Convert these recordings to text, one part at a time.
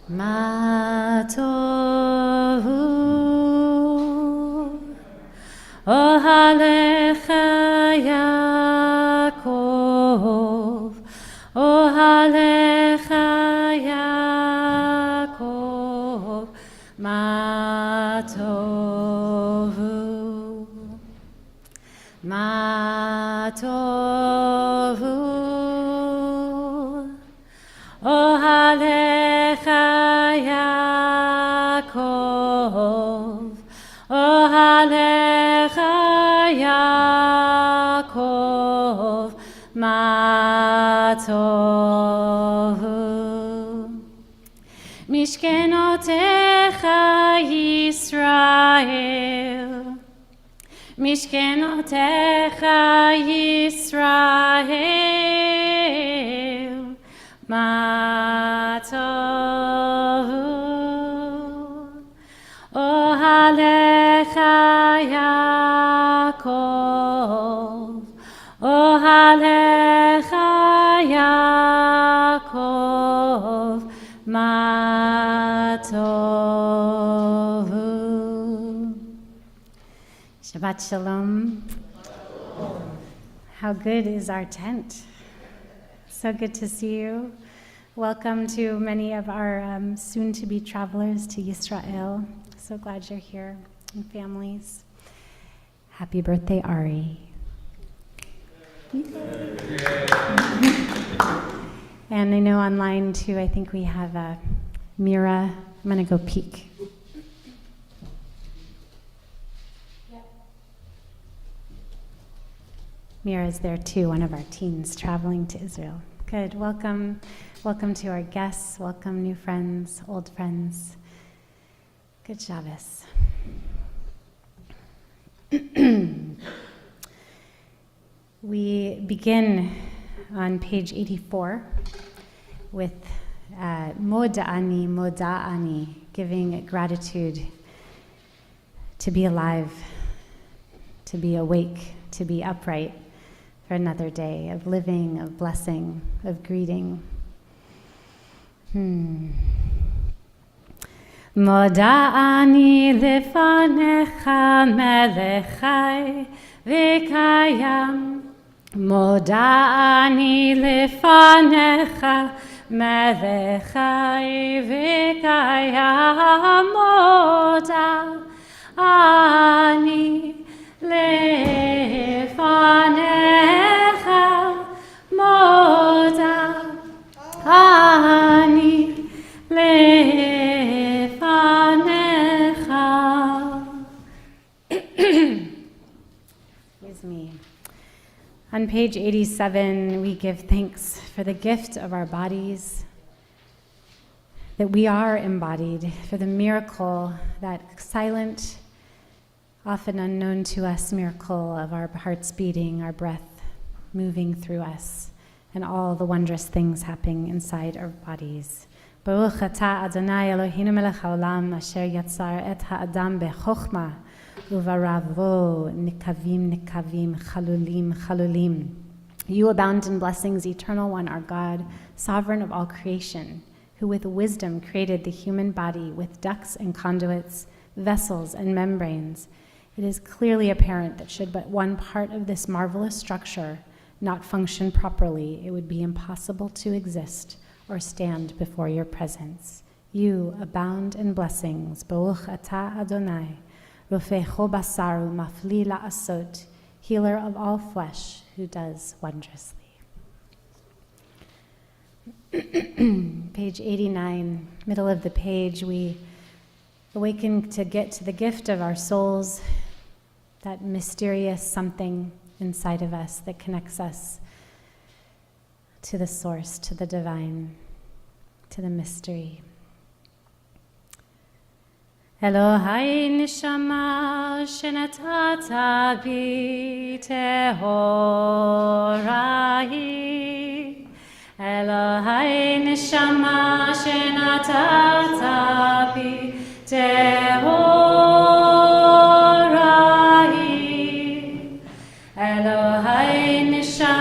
Ma tohu ohalecha Yaakov, ohalecha Yaakov, ma tohu, ma tohu, ohalecha Yaakov, ohalecha Yaakov, ma tohu. Mishkenotecha Yisrael, Mishkenotecha Yisrael, ma tohu. Ohalecha Yaakov, ohalecha Yaakov, ma tohu. Shabbat Shalom. How good is our tent? So good to see you. Welcome to many of our soon-to-be travelers to Yisrael. So glad you're here, and families. Happy birthday, Ari. And I know online too, I think we have Mira. I'm going to go peek. Mira's there too, one of our teens traveling to Israel. Good. Welcome. Welcome to our guests. Welcome new friends, old friends. Good Shabbos. We begin on page 84 with Moda'ani, Moda'ani, giving gratitude to be alive, to be awake, to be upright for another day of living, of blessing, of greeting. Moda'ani lefanecha melechai v'kayam. Moda'ani lefanecha melechai v'kayam. Moda'ani lefanecha, moda'ani lefanecha. Excuse me. On page 87, we give thanks for the gift of our bodies, that we are embodied, for the miracle, that silent, often unknown to us miracle of our hearts beating, our breath moving through us, and all the wondrous things happening inside our bodies. Baruch atah Adonai Eloheinu melech haolam asher yatzar et ha'adam bechokhmah uvaravo nikavim nikavim chalulim chalulim. You abound in blessings, eternal one, our God, sovereign of all creation, who with wisdom created the human body with ducts and conduits, vessels and membranes. It is clearly apparent that should but one part of this marvelous structure not function properly, it would be impossible to exist or stand before your presence. You abound in blessings. Baruch atah Adonai, rofecho basaru mafli la'asot, healer of all flesh, who does wondrously. Page 89, middle of the page, we awaken to get to the gift of our souls, that mysterious something inside of us that connects us to the source, to the divine, to the mystery. Elohai nishama shenatata bi tehorai. Elohai nishama shenatata bi tehorai. Elohai nishama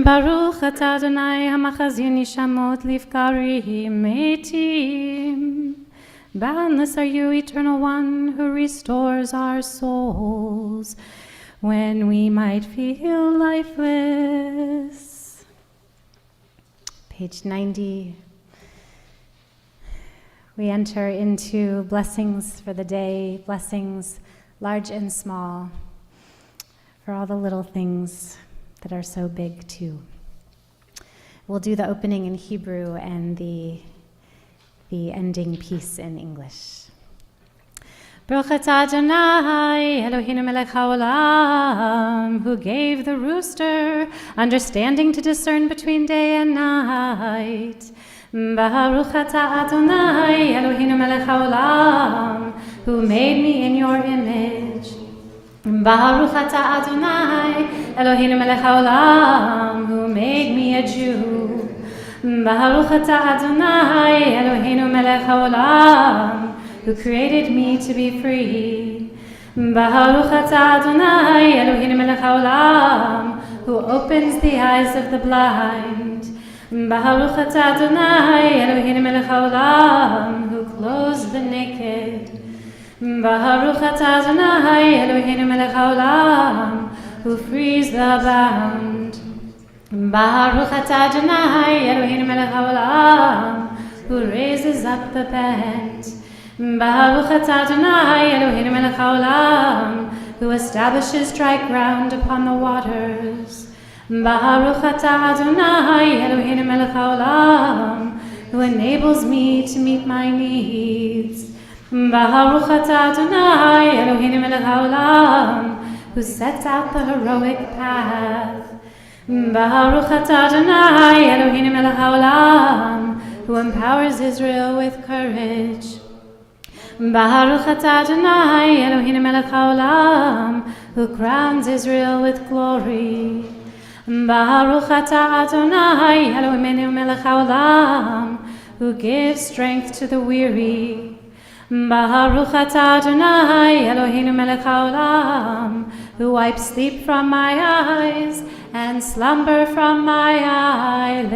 Baruch atah Adonai hamachazini shamot lifkari metim. Boundless are you, Eternal One, who restores our souls when we might feel lifeless. Page 90. We enter into blessings for the day, blessings large and small, for all the little things that are so big too. We'll do the opening in Hebrew and the ending piece in English. Baruch atah Adonai, Eloheinu melech haolam, who gave the rooster understanding to discern between day and night. Baruch atah Adonai, Eloheinu melech haolam, who made me in your image. Baruch atah Adonai, Eloheinu melech haolam, who made me a Jew. Baruch atah Adonai, Eloheinu melech haolam, who created me to be free. Baruch atah Adonai, Eloheinu melech haolam, who opens the eyes of the blind. Baruch atah Adonai, Eloheinu melech haolam, who clothes the naked. Baruch atah Adonai, Eloheinu melech haolam, who frees the bound. Baruch atah Adonai, Eloheinu melech haolam, who raises up the bent. Baruch atah Adonai, Eloheinu melech haolam, who establishes dry ground upon the waters. Baruch atah Adonai, Eloheinu melech haolam, who enables me to meet my needs. Baruch atah Adonai, Eloheinu melech haolam, who sets out the heroic path. Baruch atah Adonai, Eloheinu melech haolam, who empowers Israel with courage. Baruch atah Adonai, Eloheinu melech haolam, who crowns Israel with glory. Baruch atah Adonai, Eloheinu melech haolam, who gives strength to the weary. Baruch atah Adonai, Eloheinu melech haolam, who wipes sleep from my eyes and slumber from my eyelids.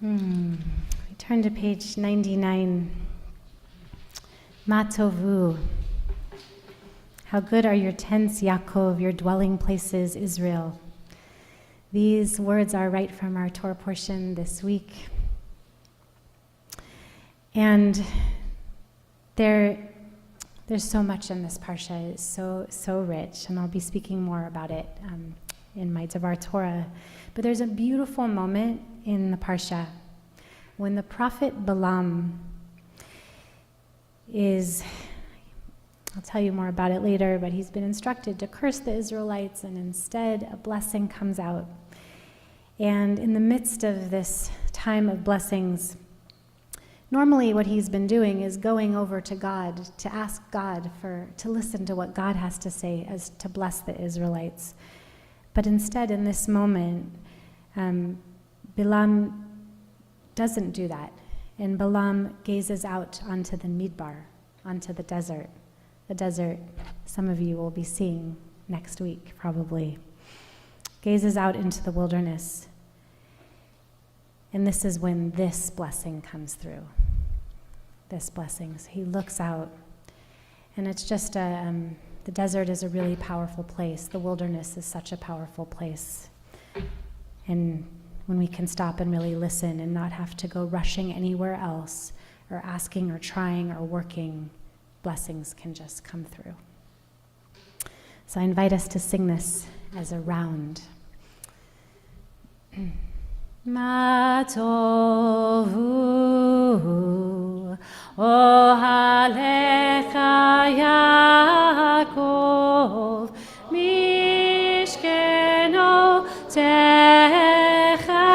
We turn to page 99. Matovu. How good are your tents, Yaakov, your dwelling places, Israel. These words are right from our Torah portion this week. And there's so much in this parsha. It's so rich, and I'll be speaking more about it in my Devar Torah. But there's a beautiful moment in the parsha when the prophet Balaam I'll tell you more about it later, but he's been instructed to curse the Israelites, and instead a blessing comes out. And in the midst of this time of blessings, normally what he's been doing is going over to God to ask God to listen to what God has to say as to bless the Israelites. But instead, in this moment, Balaam doesn't do that. And Balaam gazes out onto the Midbar, onto the desert. The desert some of you will be seeing next week, probably. Gazes out into the wilderness. And this is when this blessing comes through. This blessing. So he looks out, and it's just the desert is a really powerful place. The wilderness is such a powerful place. And when we can stop and really listen and not have to go rushing anywhere else or asking or trying or working, blessings can just come through. So I invite us to sing this as a round. Ma tovu ohalecha Yaakov mishkeno techa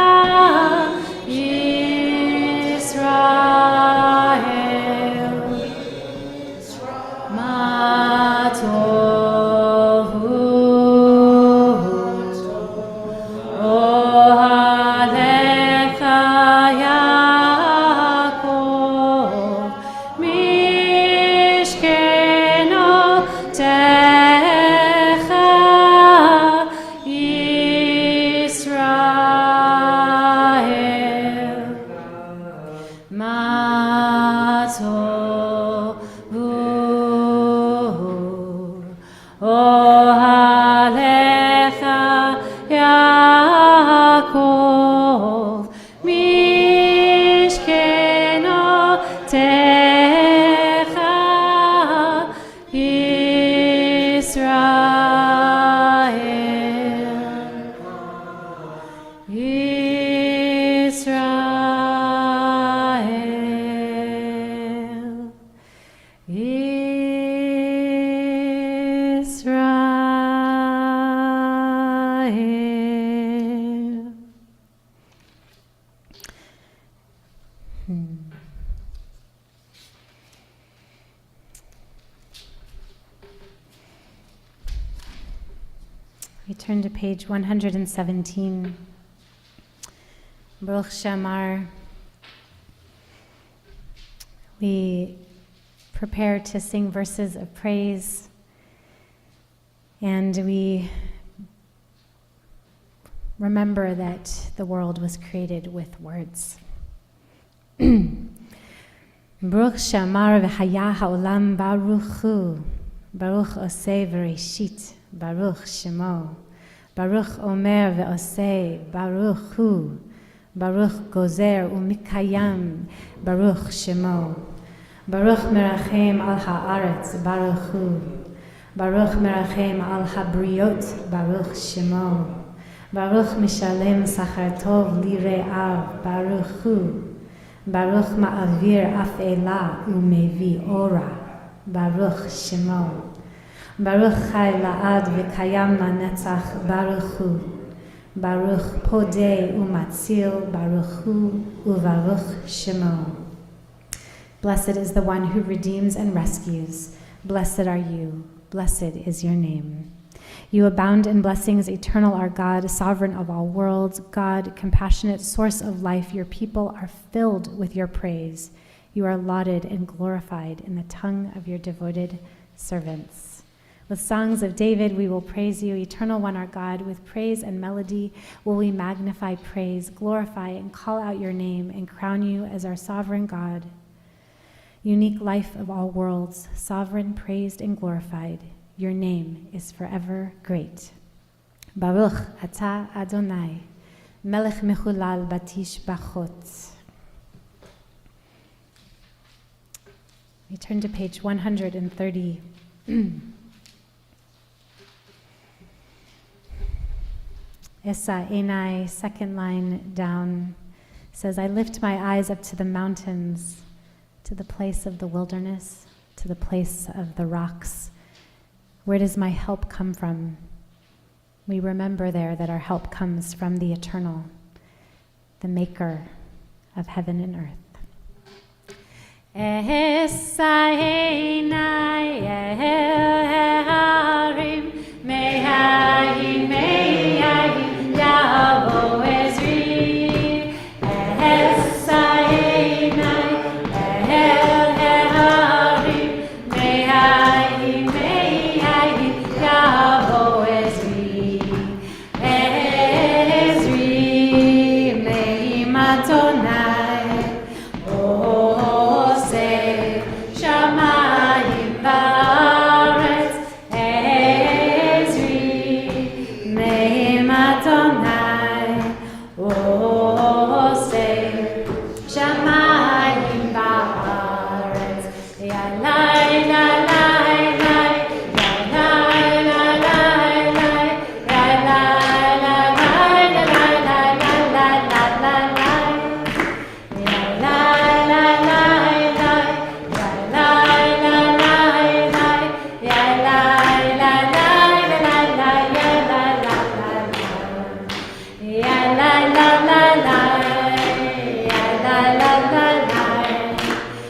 Yisrael Ma tovu Ohalecha Yaakov Mishkenotecha We turn to page 117. Baruch Shamar. We prepare to sing verses of praise, and we remember that the world was created with words. Baruch Shamar v'haya ha'olam baruch hu, Baruch oseh v'reshit, Baruch Shemo, Baruch Omer ve'oseh, Baruch Hu, Baruch Gozer u'mikayam, Baruch Shemo, Baruch merachem al ha'aretz, Baruch Hu, Baruch merachem al habriot, Baruch Shemo, Baruch mishalem sachar tov lire'av, Baruch Hu, Baruch ma'avir af'ela u'mevi ora, Baruch Shemo, Baruch chai la'ad v'kayam la'netzach, Baruch Hu, Baruch podeh u'matzil, Baruch Hu, u'varuch Shemo. Blessed is the one who redeems and rescues. Blessed are you. Blessed is your name. You abound in blessings, eternal are God, sovereign of all worlds, God, compassionate, source of life. Your people are filled with your praise. You are lauded and glorified in the tongue of your devoted servants. With songs of David, we will praise you, eternal one, our God. With praise and melody will we magnify, praise, glorify, and call out your name and crown you as our sovereign God. Unique life of all worlds, sovereign, praised, and glorified. Your name is forever great. Baruch atah Adonai, melech mechulal batish bachot. We turn to page 130. Esa Enai, second line down, says, I lift my eyes up to the mountains, to the place of the wilderness, to the place of the rocks. Where does my help come from? We remember there that our help comes from the eternal, the maker of heaven and earth. Esa Enai el harim, me'haim, me'haim, Yavo Ezri. Esa Enai el harim, me'haim, me'haim, Yavo Ezri. Ezri, me'im Adonai, Oseh shamayim va'aretz. Ezri, me'im Adonai, Oseh shamayim va'aretz. Yalai, lalai, lai, yalai, lalai, lai, yalai, lalai, lalai, lalai, lalai, lalai. Yalai, lalai, lai, yalai, lalai, lai, yalai, lalai, lalai, lai, yalai, lalai, lai. Yalai, lalai, lai, yalai, lalai, lai,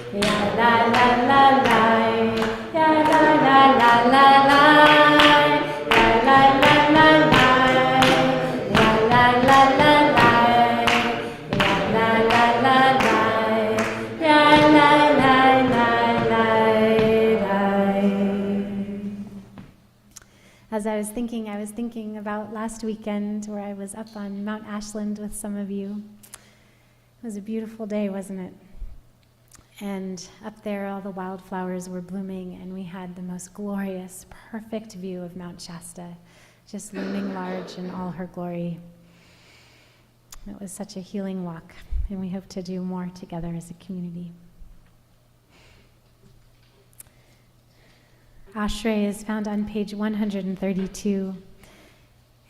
yalai, lalai, lai, yalai, lalai, lai, yalai, lalai, lai, yalai, lalai, lai, yalai, lalai, lai, yalai, lalai, lai. As I was thinking about last weekend where I was up on Mount Ashland with some of you. It was a beautiful day, wasn't it? And up there, all the wildflowers were blooming, and we had the most glorious, perfect view of Mount Shasta, just looming large in all her glory. It was such a healing walk, and we hope to do more together as a community. Ashrei is found on page 132,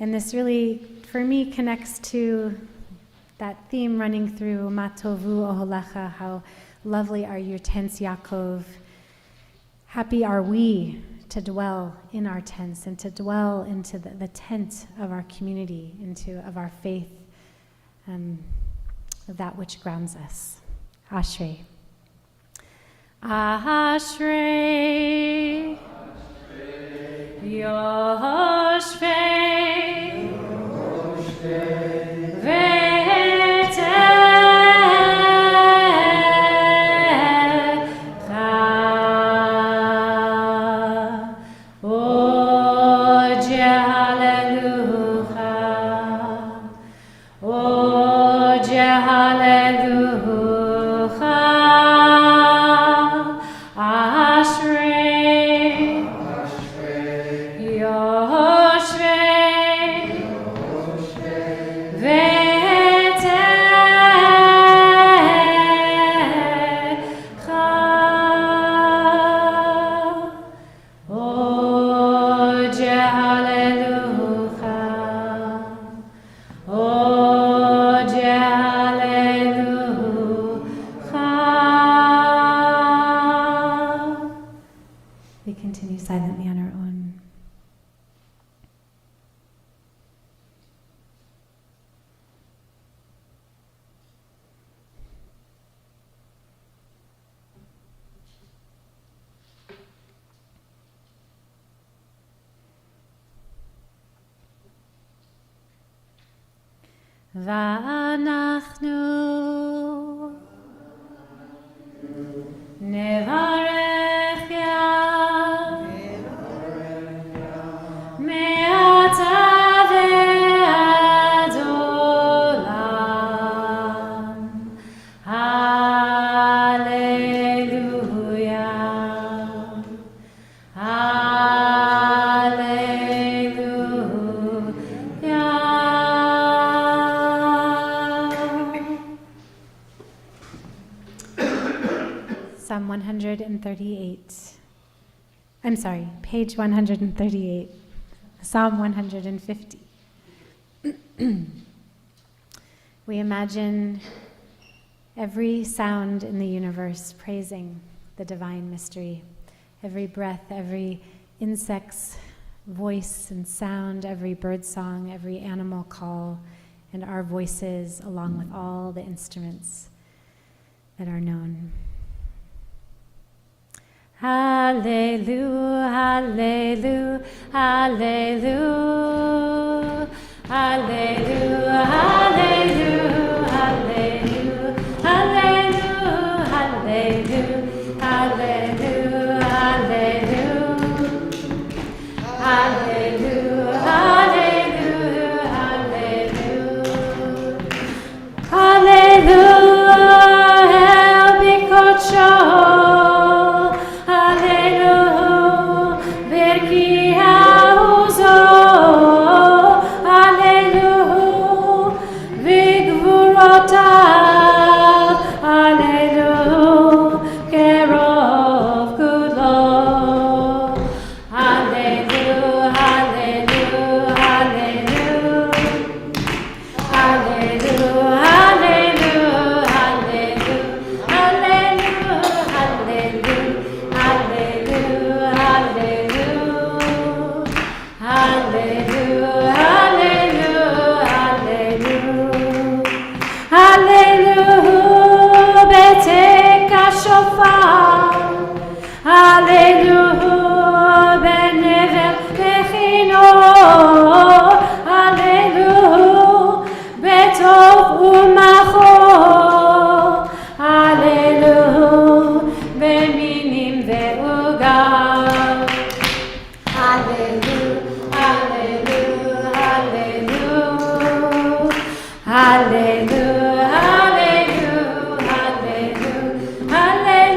and this really, for me, connects to that theme running through Matovu Oholecha, how lovely are your tents, Yaakov. Happy are we to dwell in our tents and to dwell into the tent of our community, of our faith, of that which grounds us. Ashrei. Ashrei. Yoshvei. ואנחנו נברך יה מעתה ועד עולם. הללויה. Psalm 138. I'm sorry, page 138. Psalm 150. We imagine every sound in the universe praising the divine mystery. Every breath, every insect's voice and sound, every bird song, every animal call, and our voices along with all the instruments that are known. Hallelujah, hallelujah, hallelujah, hallelujah, hallelujah, hallelujah, hallelujah, hallelujah, hallelujah, hallelujah, hallelujah, hallelujah, hallelujah, El Bikocho. Hallelujah, hallelujah, hallelujah, hallelujah.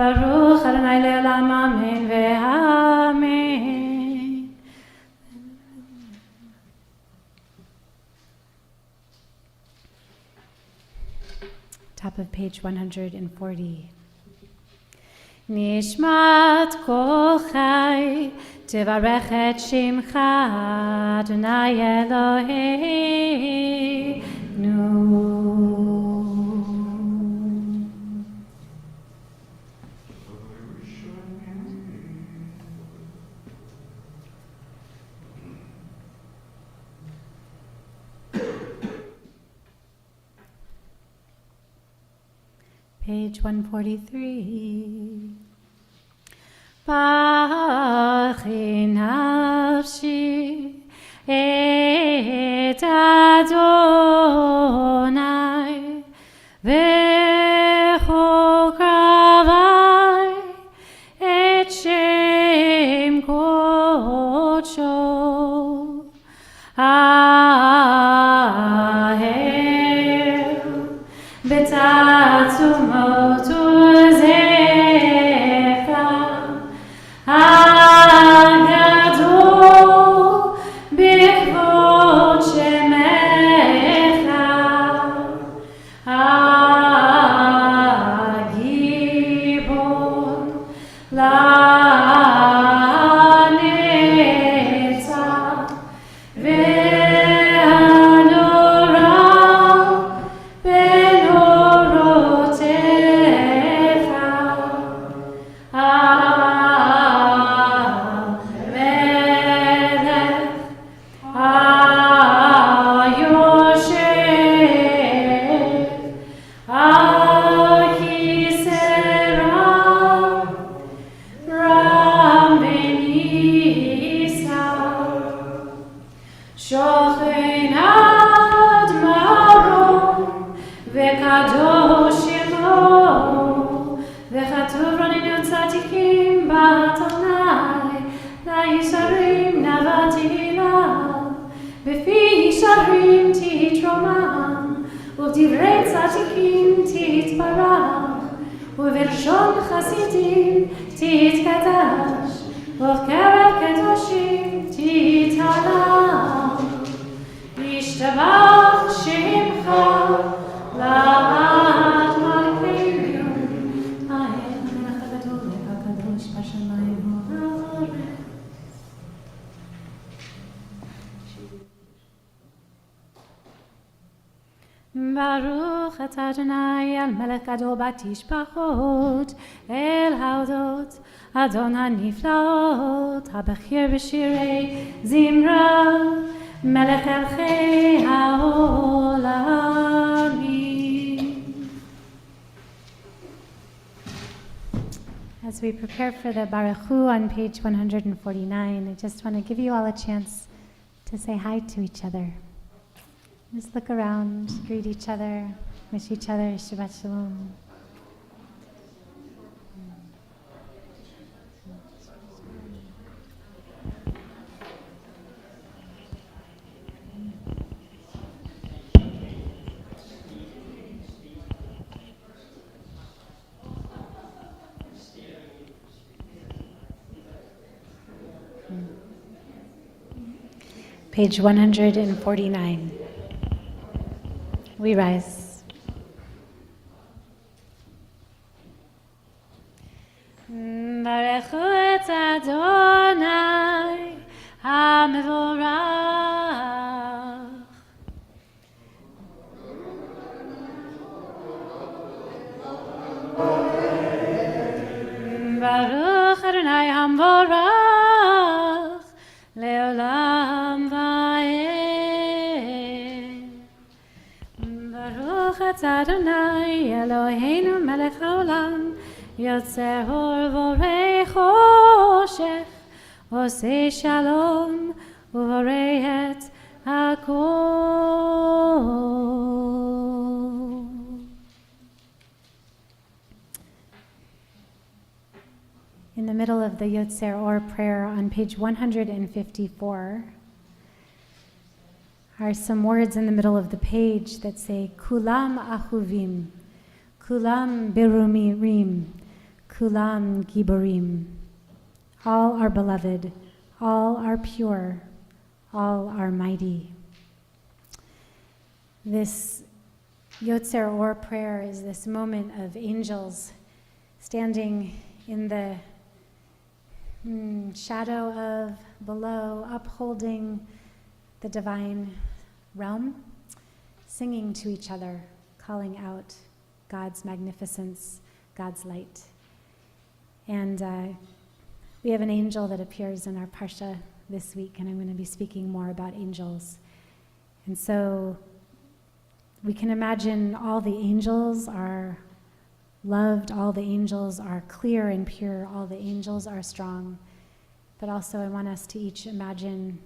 Baruch Adonai le'olam amen ve'amen. Top of page 140. Nishmat kol chai tevarech et shimcha Adonai Eloheinu. Page 143. Bachi nafshi et Adonai v'chol kravai et shem kodsho ahel b'tatzumot uzecha agadol b'kvod shemecha agibor la'netzach ve'hanora benorotecha amelech ayoshev akisera Raminisa Shochen ad marom vekadosh shemo vechatuv raninu tzadikim b'Adonai la'yisharim navatila b'fi yisharim titromam u'divrei tzadikim titbarach u'vershon chasidim titkadosh u'kerev kedoshim titalam yishtabach shemcha la'ad malkeinu ahen melech hagadol v'hakadosh b'shamayim u'ha'aretz. Baruch et Adonai al melech gadol batishbachot el haodot Adon haniflaot habechir b'shirei zimra melech elchei haolamim. As we prepare for the Baruch Hu on page 149, I just want to give you all a chance to say hi to each other. Just look around, greet each other, wish each other Shabbat Shalom. Page 149. We rise. Barechu et Adonai HaMevorach. Baruch Adonai HaMevorach Leolam Va'ed. Baruch et Adonai Eloheinu melech haolam yotzer or vorei choshech osei shalom uvorei et hakol. In the middle of the Yotzer Or prayer on page 154 are some words in the middle of the page that say Kulam Ahuvim, Kulam Birumirim, Kulam Giborim. All are beloved, all are pure, all are mighty. This Yotzer Or prayer is this moment of angels standing in the shadow of below, upholding the divine realm, singing to each other, calling out God's magnificence, God's light. And we have an angel that appears in our Parsha this week, and I'm going to be speaking more about angels. And so we can imagine all the angels are loved, all the angels are clear and pure, all the angels are strong. But also I want us to each imagine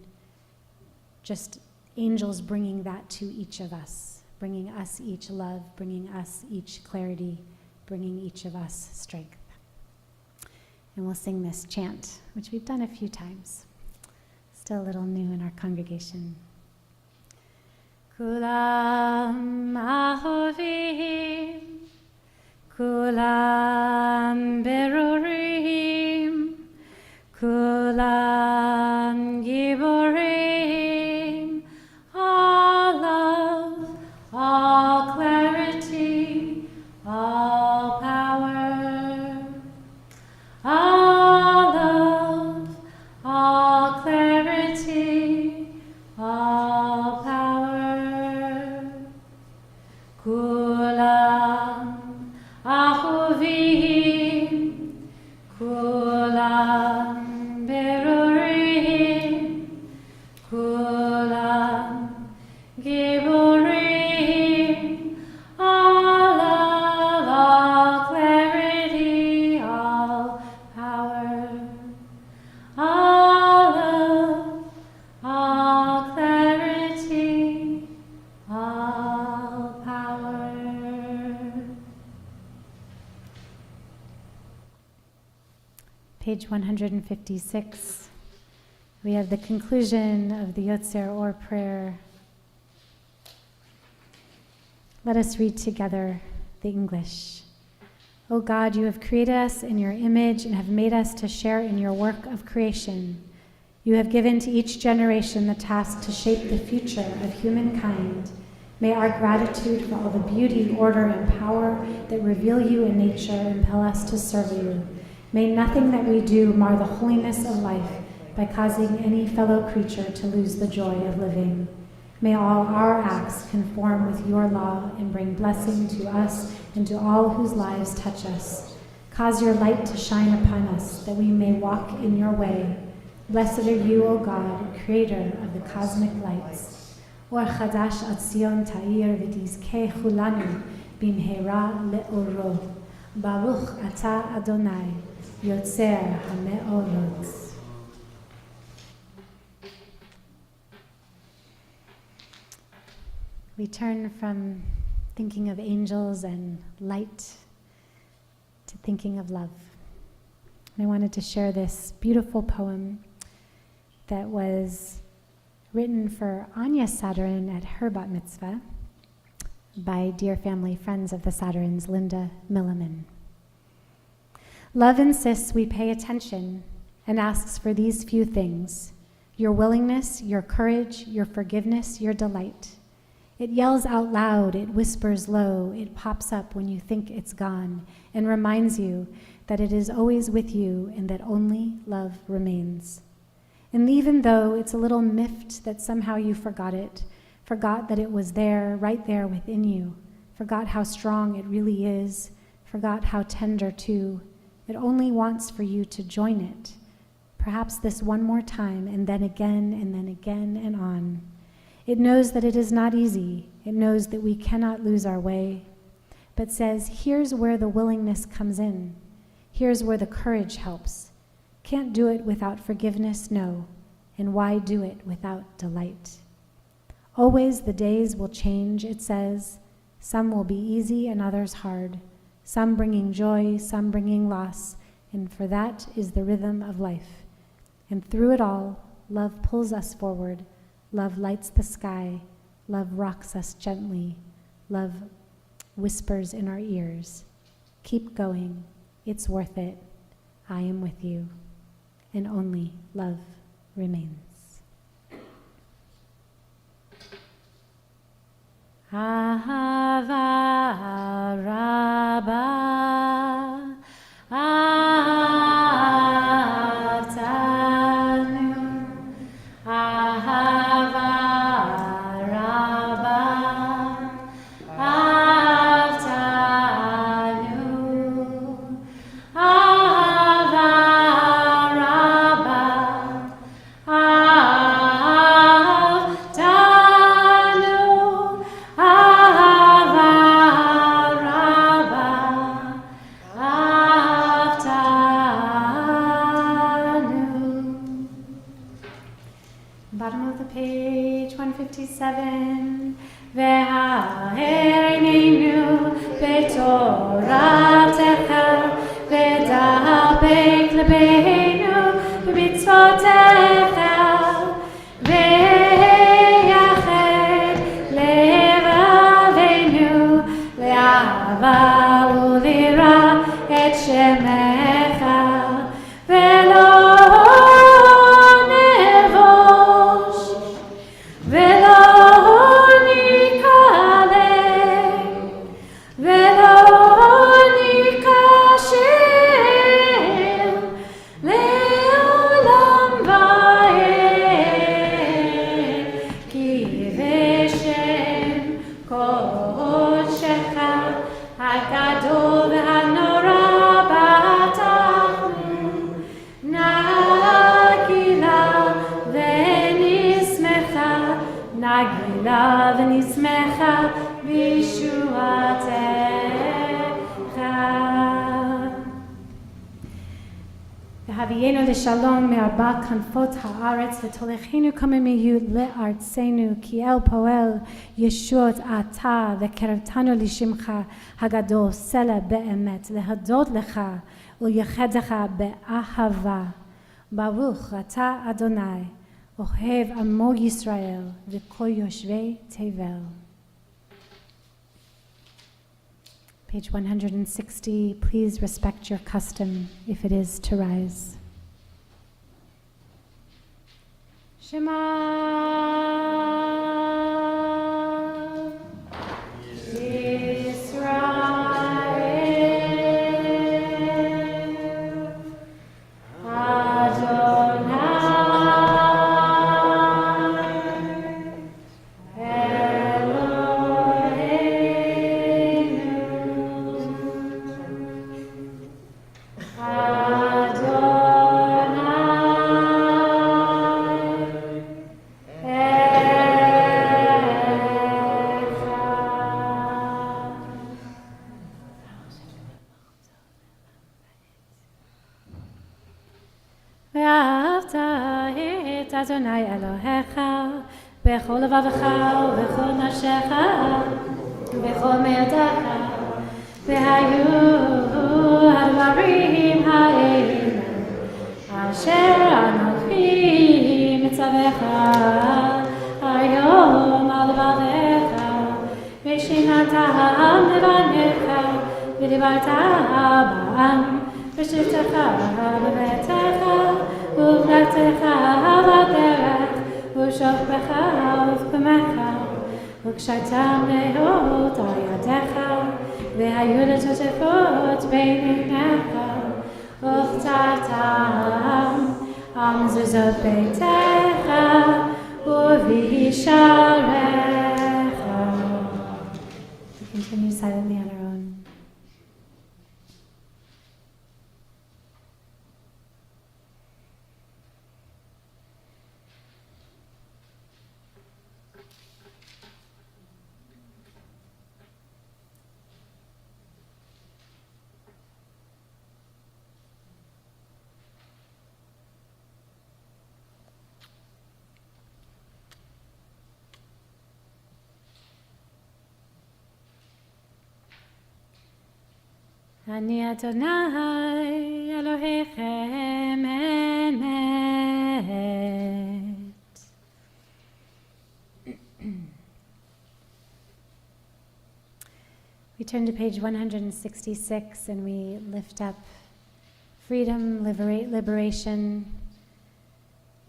just angels bringing that to each of us, bringing us each love, bringing us each clarity, bringing each of us strength. And we'll sing this chant, which we've done a few times. Still a little new in our congregation. Kulam ahovim, kulam berurim, kulam giborim, all love, all clarity, all power, all love, all clarity, all power. Kulam ahuvim, kulam berurim, kulam giborim, all love, all clarity, all power, all love, all clarity, all power. Page 156. We have the conclusion of the Yotzer Or prayer. Let us read together the English. O God, you have created us in your image and have made us to share in your work of creation. You have given to each generation the task to shape the future of humankind. May our gratitude for all the beauty, order, and power that reveal you in nature impel us to serve you. May nothing that we do mar the holiness of life by causing any fellow creature to lose the joy of living. May all our acts conform with your law and bring blessing to us and to all whose lives touch us. Cause your light to shine upon us, that we may walk in your way. Blessed are you, O God, creator of the cosmic lights. Or chadash at Zion ta'ir v'tizkei chulanu bimhera le'oro. Baruch ata Adonai, Yotzer ha'me'orot. We turn from thinking of angels and light to thinking of love. And I wanted to share this beautiful poem that was written for Anya Sadarin at her bat mitzvah by dear family friends of the Sadarins, Linda Milliman. Love insists we pay attention and asks for these few things: your willingness, your courage, your forgiveness, your delight. It yells out loud, it whispers low, it pops up when you think it's gone, and reminds you that it is always with you and that only love remains. And even though it's a little miffed that somehow you forgot it, forgot that it was there, right there within you, forgot how strong it really is, forgot how tender too, it only wants for you to join it, perhaps this one more time, and then again and on. It knows that it is not easy. It knows that we cannot lose our way, but says, here's where the willingness comes in. Here's where the courage helps. Can't do it without forgiveness, no. And why do it without delight? Always the days will change, it says. Some will be easy and others hard. Some bringing joy, some bringing loss. And for that is the rhythm of life. And through it all, love pulls us forward. Love lights the sky. Love rocks us gently. Love whispers in our ears. Keep going. It's worth it. I am with you, and only love remains. Ahava Rabbah, Ahavtanu, Ahava Rabbah, Ahavtanu, Ahava Rabbah, Ahavtanu, Ahava Rabbah, Ahavtanu. Bottom of the page, 157. Ve'ha'erinenu be'toratecha ve'da'abek lebeinu be'mitzvotecha ve'yached le'vaveinu le'ahava u'lira et shemecha ve'lo nevosh ve'lo nikaleh ve'lo nikashel le'olam va'ed ki v'shem kodshecha hagadol v'hanora b'tachnu nagila v'nismecha v'shuatecha. V'havienu l'shalom me'arba kanfot ha'aretz v'tolechenu kamemiyu le'artzenu ki el poel yeshut ata v'kerevtanu l'shimcha hagadol sela be'emet lehodot lecha u'yechedecha be'ahava baruch ata Adonai Ohev Amo Yisrael v'kol yoshvei tevel. Page 160, please respect your custom if it is to rise. Shema Yisrael Adonai ואהבת את אדוני אלוהיך בכל לבבך ובכל נפשך ובכל מאודך והיו הדברים האלה אשר אנוכי מצווך היום על לבביך ושיננתם לבניך ודיברת בם בשבתך בביתך ובלכתך בדרך ובשוכבך ובקומך וקשרתם להיות על ידיך והיו לטוטפות בין עיניך וכתרתם על מזוזות ביתך ובשעריך. We continue silently on our own. אני אדוני אלוהיכם אמת. We We turn to page 166 and we lift up freedom, liberation,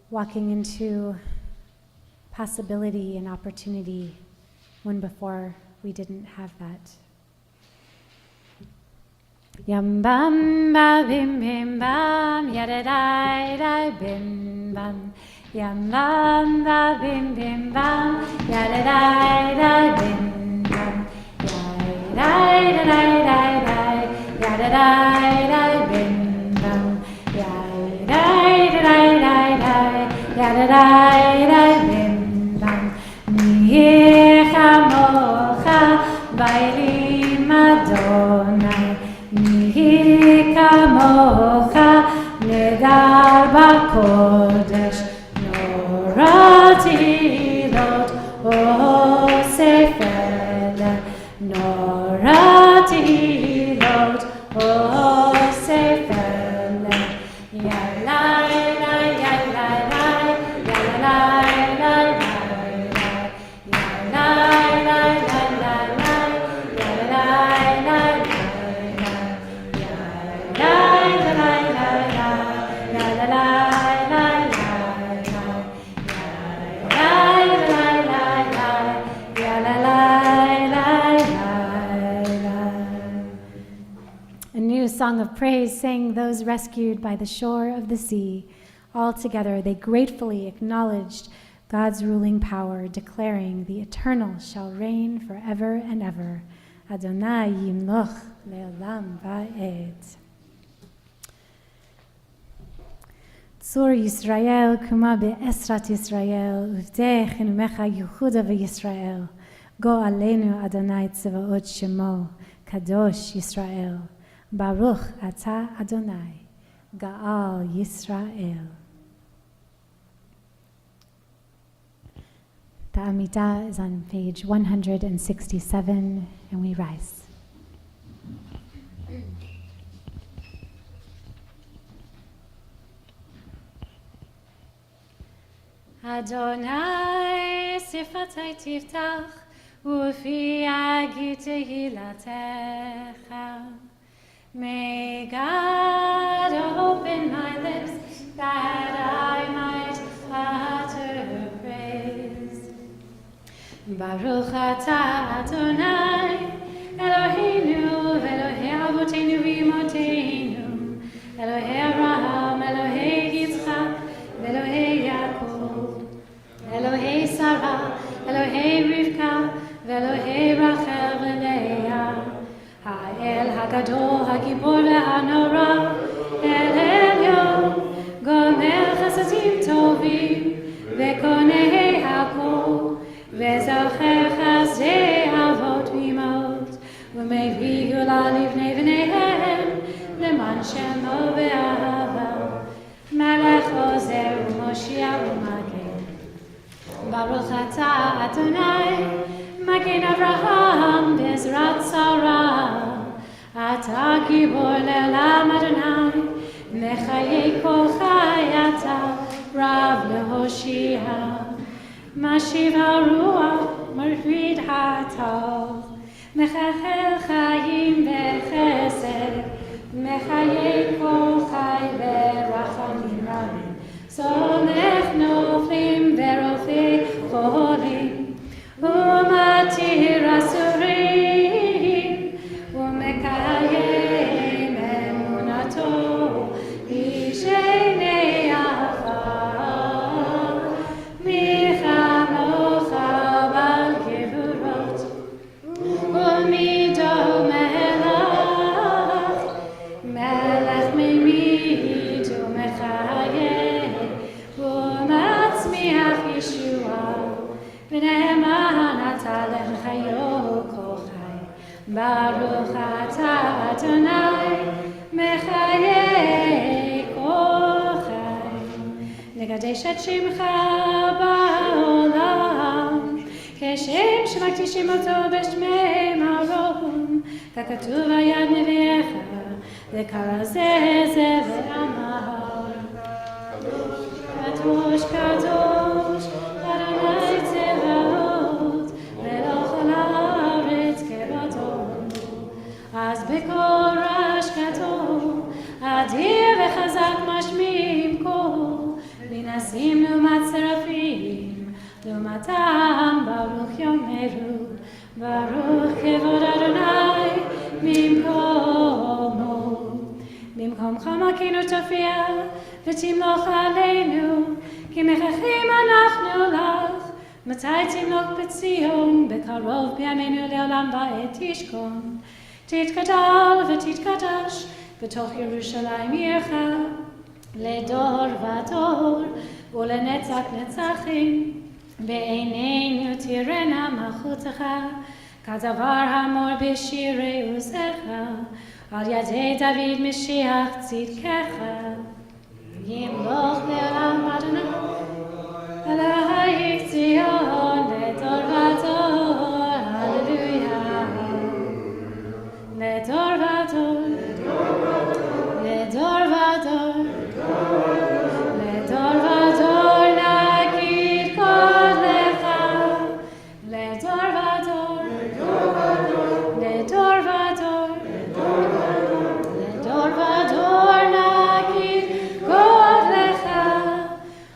walking into possibility and opportunity when before we didn't have that. Yam bam ba bim bim bam yada dai dai bim bam. Yam bam ba bim bim bam yada dai dai bim bam. Yada dai dai dai yada dai dai bim bam. Yada dai dai dai yada dai dai bim bam. Mi chamocha baili Madonai. Mi kamocha nedar bakodesh norati lot o sefele norati lot o sefele yalai lai yalai lai yalai lai yalai lai song of praise sang those rescued by the shore of the sea. All together they gratefully acknowledged God's ruling power, declaring, "The eternal shall reign forever and ever. Adonai yimloch le'olam va'ed." Tzur Yisrael kuma be'esrat Yisrael, uvdei chinumecha Yehuda v'Yisrael. Go aleinu Adonai tzevaot shemo, kadosh Yisrael. Baruch atah Adonai, Gaal Yisrael. The Amidah is on page 167, and we rise. Adonai sifatai tiftach, ufi agi tehilatecha. May God open my lips that I might utter praise. Baruch atah Adonai, Eloheinu, Elohei Avoteinu v'Imotenu, Elohei Abraham, Elohei Yitzchak, Elohei Yaakov, Elohei Sarah, Elohei Rivka, Elohei Rachel v'Leah. Ha'el ha'gadol ha'gibor ve'hanora, El Elyon, gomer chasadim tovim, ve'konei ha'kol, ve'zocher chasdei avot v'imot, u'mevii gula livnei v'neihem, leman shemo ve'ahava, melech ozer u'moshiach u'magen. Baruch atah Adonai, Magen Avraham Bezrat Sarah, Ata Gibor Le'olam Adonai, Mechayei Kol Chai Ata Rav Lehoshia, Mashiv HaRuach Marvid HaTov, Mechachel Chayim Bechesed, Mechayei Kol Chai Berachamim Rabim, Solech Noflim Verofei Cholim, Umatir asurim, umekayem emunato, ishenei ahava, michamocha bal gevurot, umido melech, melech mimid umechayem, umatzmiach Yeshua. Baruch atah Adonai, mechayei kol chai. Nekadesh et shemcha ba'olam, כשם שמקדישים אותו בשמי מרום, ככתוב היד נביאך, וקרא זה ואמר. קדוש קדוש, אדוני צבאות, מלך על הארץ כבודו. אז בקול רעש גדול, אדיר וחזק משמיעים קול, להינשאים לעומת שרפים, לעומתם ברוך יאמרו, ברוך כבוד אדוני ממקומו. במקומך מלכנו תופיע ותמלוך עלינו, כי מכרחים אנחנו לך. מתי תמלוך בציון, בקרוב בימינו לעולם ועד תשכון. תתגדל ותתקדש בתוך ירושלים עירך, לדור ודור ולנצח נצחים. בעינינו תראנה מלכותך, כדבר האמור בשירי עוזך, על ידי דוד משיח צדקך. ימלוך לעולם אדוני אלוהי ציון לדור ודור, הללויה. לדור ודור, לדור ודור, לדור ודור נגיד קודלך. לדור ודור, לדור ודור, לדור ודור נגיד קודלך.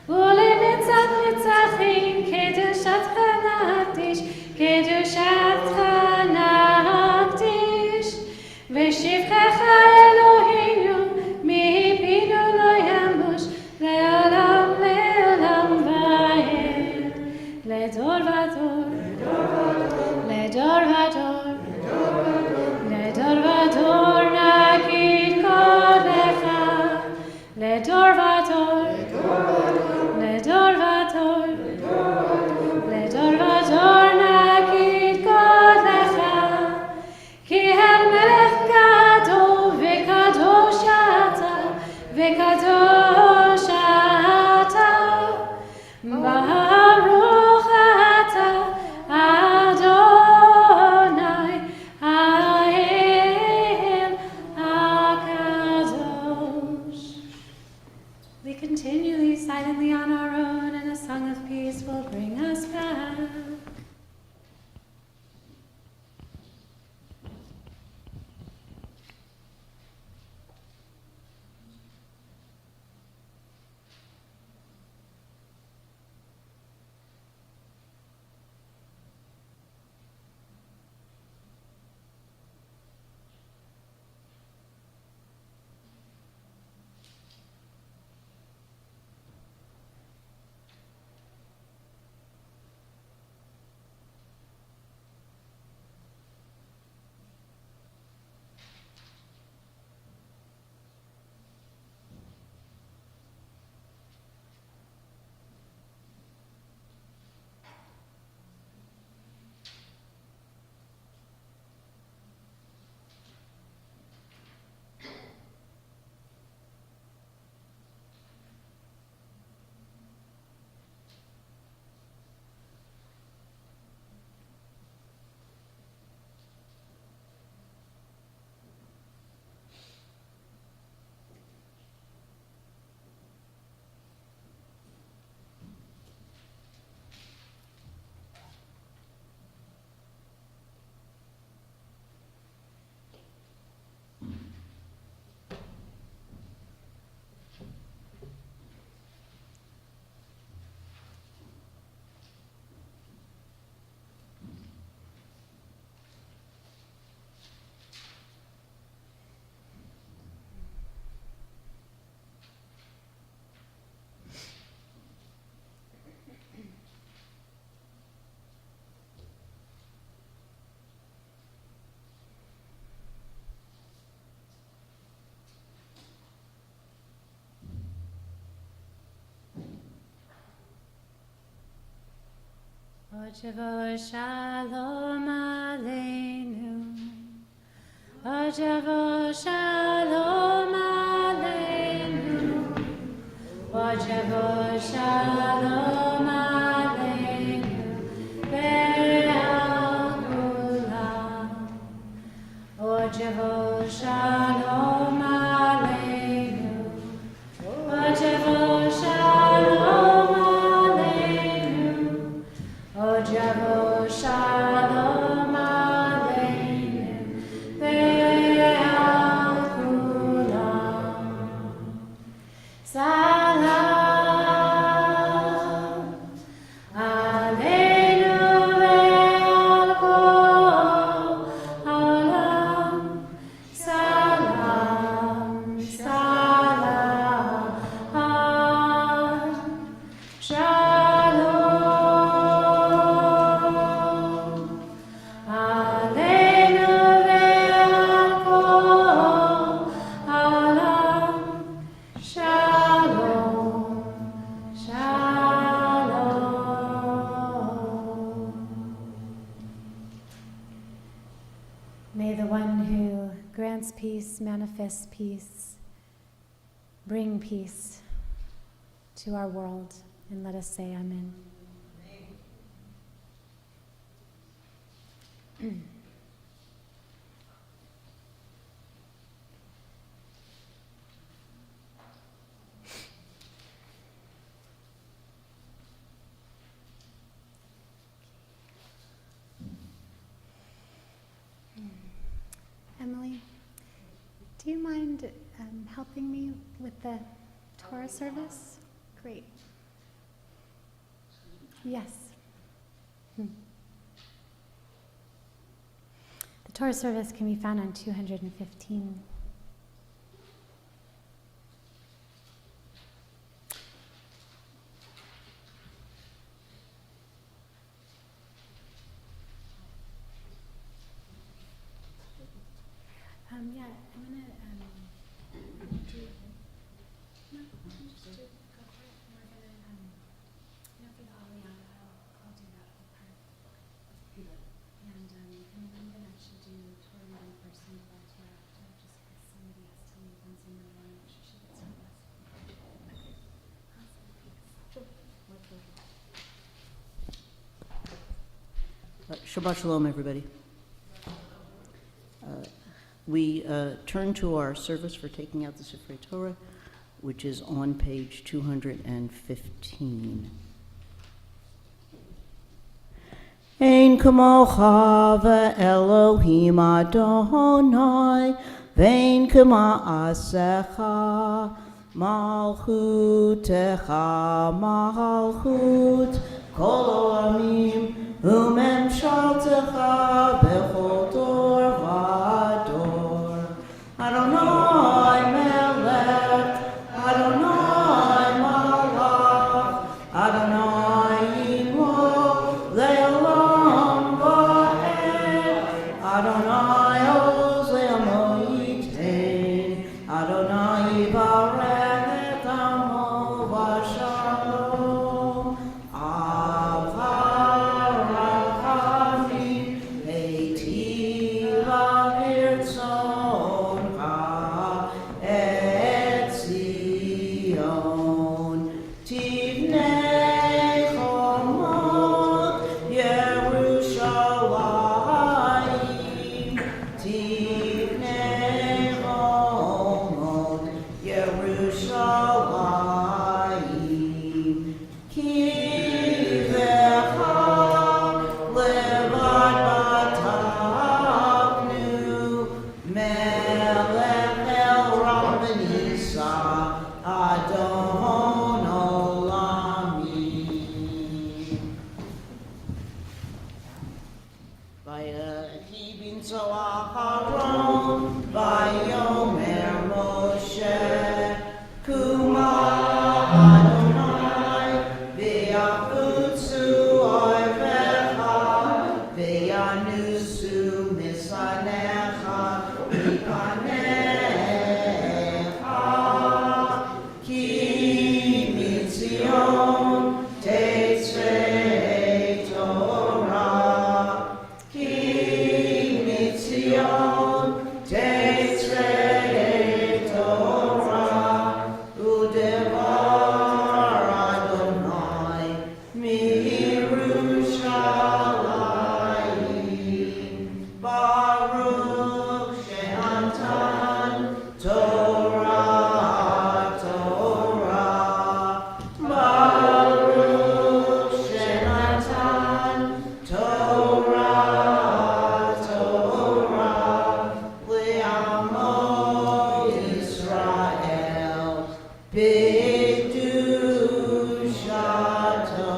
ולנצח נצחים קדושתך נקדיש, קדושתך נקדיש. ושבחך אלוהינו מפינו לא ימוש, לעולם לעולם ועד. לדור ודור, לדור ודור, לדור ודור נגיד קודלך. לדור ודור, לדור ודור, לדור ודור נגיד קודלך. כי המלך גדול וקדוש אתה, וקדוש אתה. ברוך אתה אדוני האל הקדוש. We continually silently on our own, and a song of peace will bring us back. Ojevo Shalom Aleinu, Ojevo Shalom Aleinu, Ojevo Shalom Aleinu, Be'al Kulam. Ojevo Shalom Aleinu, Ojevo Shalom Aleinu, Ojevo Shalom Aleinu, one who grants peace, manifests peace, bring peace to our world. And let us say amen. Emily, do you mind helping me with the Torah service? Great. Yes. The Torah service can be found on 215. Yeah, I'm gonna do. No, just do go for it. And we're gonna for the Aliyah, I'll do that whole part. And then I'm gonna actually do Torah reading first and then Torah after, just because somebody has to leave and somebody wanna make sure she gets her list. Awesome, thanks. Shabbat Shalom, everybody. We turn to our service for taking out the Sifrei Torah, which is on page 215. Ein kamocha ve'Elohim Adonai, ve'ein k'ma'asecha, malchutecha malchut, kol olamim, u'memshaltecha b'chol dor v'dor. Adonai melech, Adonai malach, Adonai imo le'olam va'ed, Adonai oz le'amo yitein, Adonai yivarech et amo v'shalom. Avarachami eitiva virtzoncha et Zion. Tivnei chomot Yerushalayim, Tivnei chomot Yerushalayim. Kivecha levad batavnu, melech el Rabbanisa, Adon olamim. Vayehi b'nzoach Aaron, vayomer Moshe, Kuma Adonai, v'yafutzu oivecha, v'yanusu misanecha, mipanecha, ki mitzion tetzrei Torah, ki mitzion tetzrei Torah, udevar Adonai miYerushalayim. Baruch she'antan Torah, Torah. Baruch she'antan Torah, Torah. Le'amo Yisrael b'kedushato.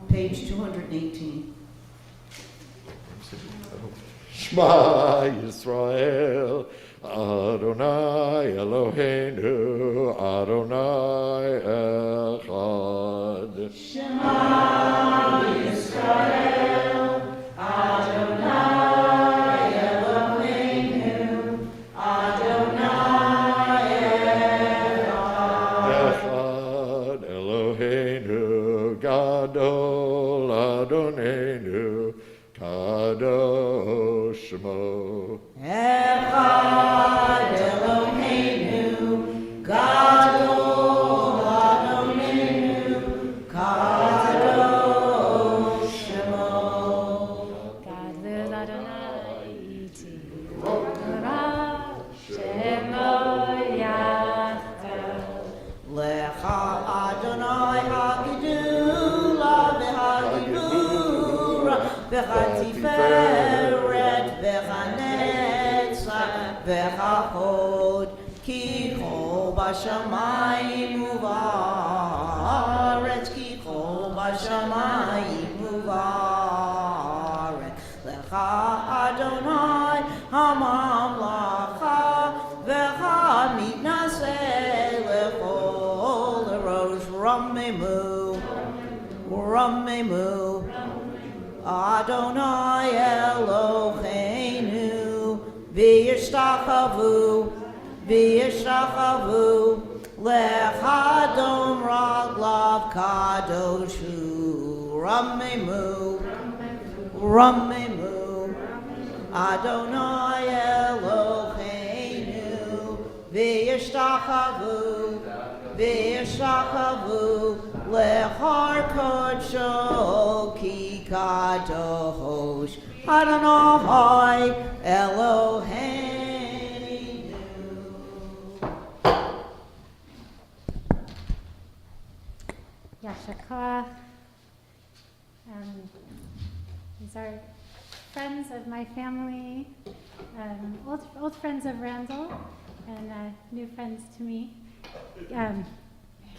Page 218. Shema Yisrael, Adonai Eloheinu, Adonai Echad. Shema Yisrael, Adonai Eloheinu, Adonai Echad. Echad Eloheinu, Gadol Adonenu, Kadosh Shmo. v'chachod ki chol b'shamayim u'va'aretz ki chol b'shamayim u'va'aretz lecha Adonai hamamlacha v'cha mitnaseh lechol erosh ramemu Adonai Eloheinu v'yishtachavu lechadom raglav kadoshu ramemu Adonai Eloheinu v'yishtachavu lechar kodsho ki kadosh Adonai Eloheinu. Yashakah. These are friends of my family, old friends of Randall, and new friends to me.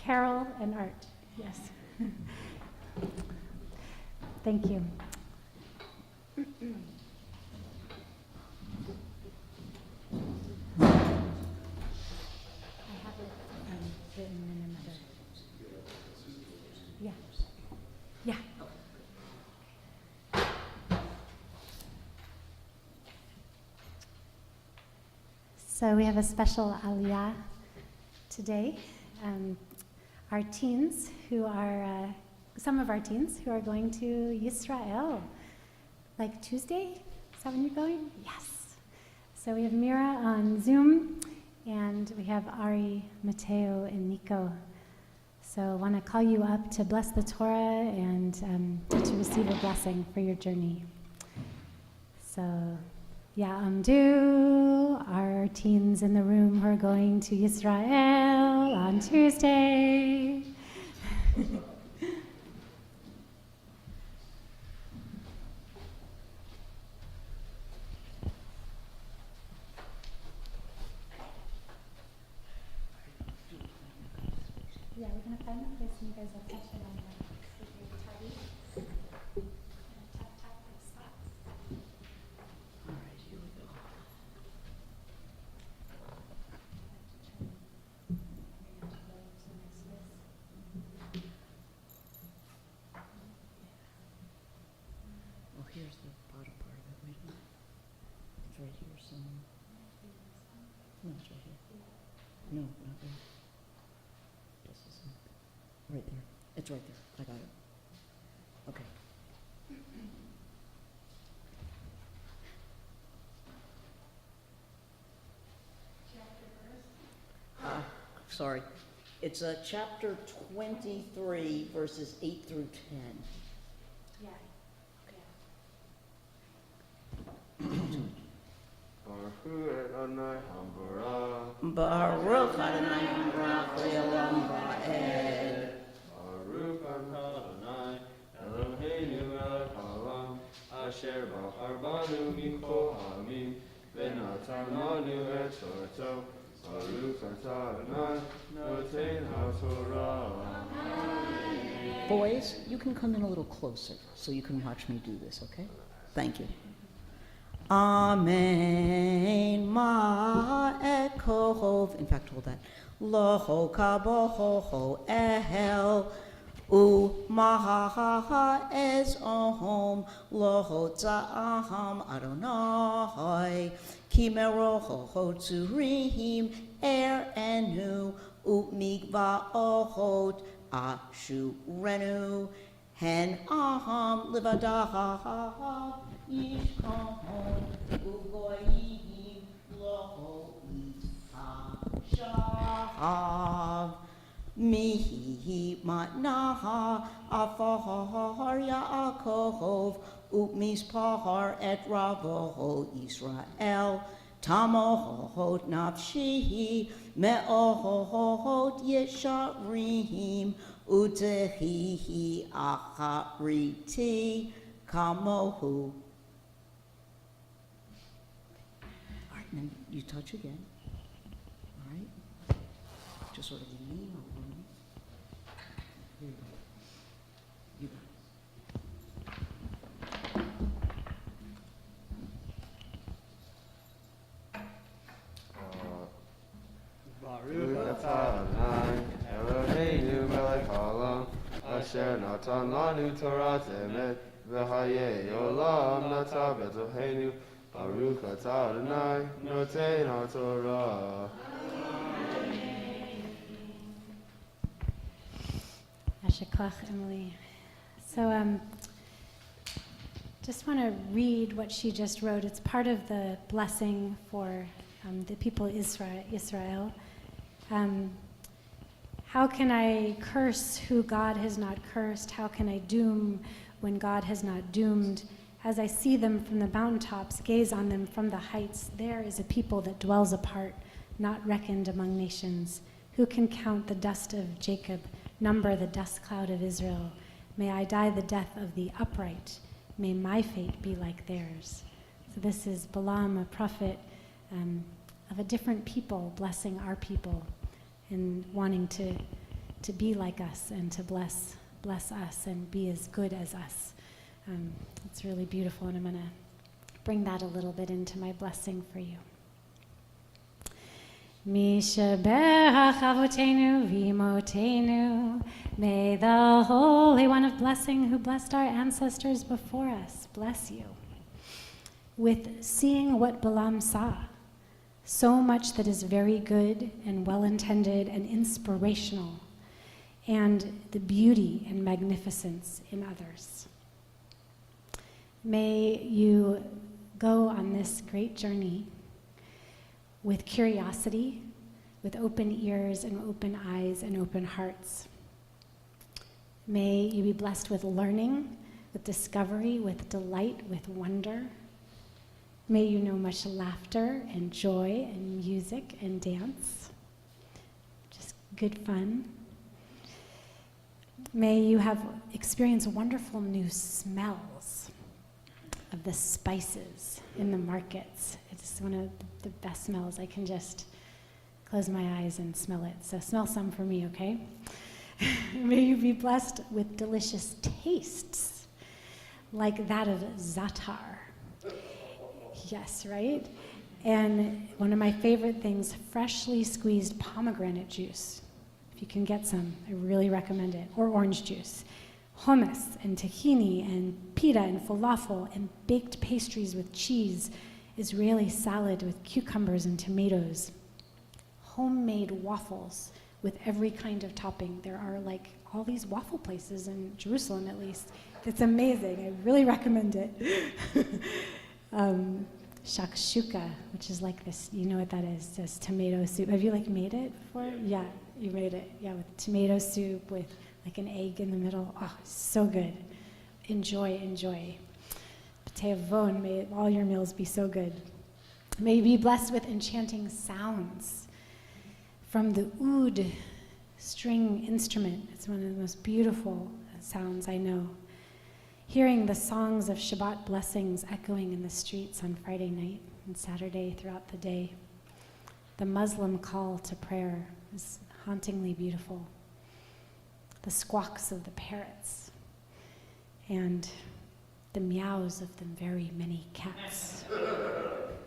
Carol and Art, yes. Thank you. I have it written in another. Yeah. Yeah. So we have a special aliyah today. Our teens who are, some of our teens who are going to Yisrael, like Tuesday? Is that when you're going? Yes. So we have Mira on Zoom, and we have Ari, Mateo, and Nico. So I want to call you up to bless the Torah and to receive a blessing for your journey. So, Ya'amdu, our teens in the room who are going to Yisrael on Tuesday. Yeah, we're going to find a place and you guys will catch it on the tardy. Tap, tap, and stop. All right, here we go. Oh, here's the bottom part of it. Wait a minute. It's right here somewhere. No, it's right here. No, not there. Just a second. Right there. It's right there. I got it. Okay. Sorry. It's chapter 23, verses 8 through 10. Yeah. Baruch Adonai Hambarach Le'olam Va'ed. Baruch Adonai Eloheinu melech haolam, asher bachar banu mikol ha'amim, v'natan lanu et torto. Baruch atah Adonai noten haTorah. Boys, you can come in a little closer so you can watch me do this, okay? Thank you. Amen. Ma'ekov. In fact, hold that. Loho kaboho el. U'maha es ohom. Loho ta'aham Adonai. Kimeroho tzurim enu. U'migva ohot ashurenu. Hen aham livadaha. Yishkahon ugoyim loho shahav mihi matnaha afahar Yaakov u'mispahar et ravoho Israel tamohot nafshihi me'ohot yesharim utehihi achariti kamohu. And you touch again. All right? Just sort of lean over me. Here you go. You got it. Baruch atah Adonai, Eloheinu melech haolam, asher natan lanu Torat emet, v'chayei olam nata b'tocheinu. Baruch atah Adonai, noten haTorah. Ashiklach, Emily. So, just want to read what she just wrote. It's part of the blessing for the people of Israel. How can I curse who God has not cursed? How can I doom when God has not doomed? As I see them from the mountaintops, gaze on them from the heights, there is a people that dwells apart, not reckoned among nations. Who can count the dust of Jacob, number the dust cloud of Israel? May I die the death of the upright. May my fate be like theirs. So this is Balaam, a prophet of a different people, blessing our people and wanting to be like us and to bless us and be as good as us. It's really beautiful, and I'm going to bring that a little bit into my blessing for you. Mishaberach avotenu v'imotenu. May the Holy One of Blessing, who blessed our ancestors before us, bless you. With seeing what Balaam saw, so much that is very good and well-intended and inspirational, and the beauty and magnificence in others. May you go on this great journey with curiosity, with open ears and open eyes and open hearts. May you be blessed with learning, with discovery, with delight, with wonder. May you know much laughter and joy and music and dance. Just good fun. May you have experienced wonderful new smells of the spices in the markets. It's one of the best smells. I can just close my eyes and smell it. So smell some for me, okay? May you be blessed with delicious tastes like that of za'atar. Yes, right? And one of my favorite things, freshly squeezed pomegranate juice. If you can get some, I really recommend it. Or orange juice. Hummus and tahini and pita and falafel and baked pastries with cheese, Israeli salad with cucumbers and tomatoes, homemade waffles with every kind of topping. There are like all these waffle places in Jerusalem, at least. It's amazing. I really recommend it. Shakshuka, which is like this, you know what that is, this tomato soup. Have you like made it before? Yeah, you made it. Yeah, with tomato soup with like an egg in the middle. Oh, so good. Enjoy, enjoy. Te'avon, may all your meals be so good. May you be blessed with enchanting sounds from the oud string instrument. It's one of the most beautiful sounds I know. Hearing the songs of Shabbat blessings echoing in the streets on Friday night and Saturday throughout the day. The Muslim call to prayer is hauntingly beautiful. The squawks of the parrots and the meows of the very many cats.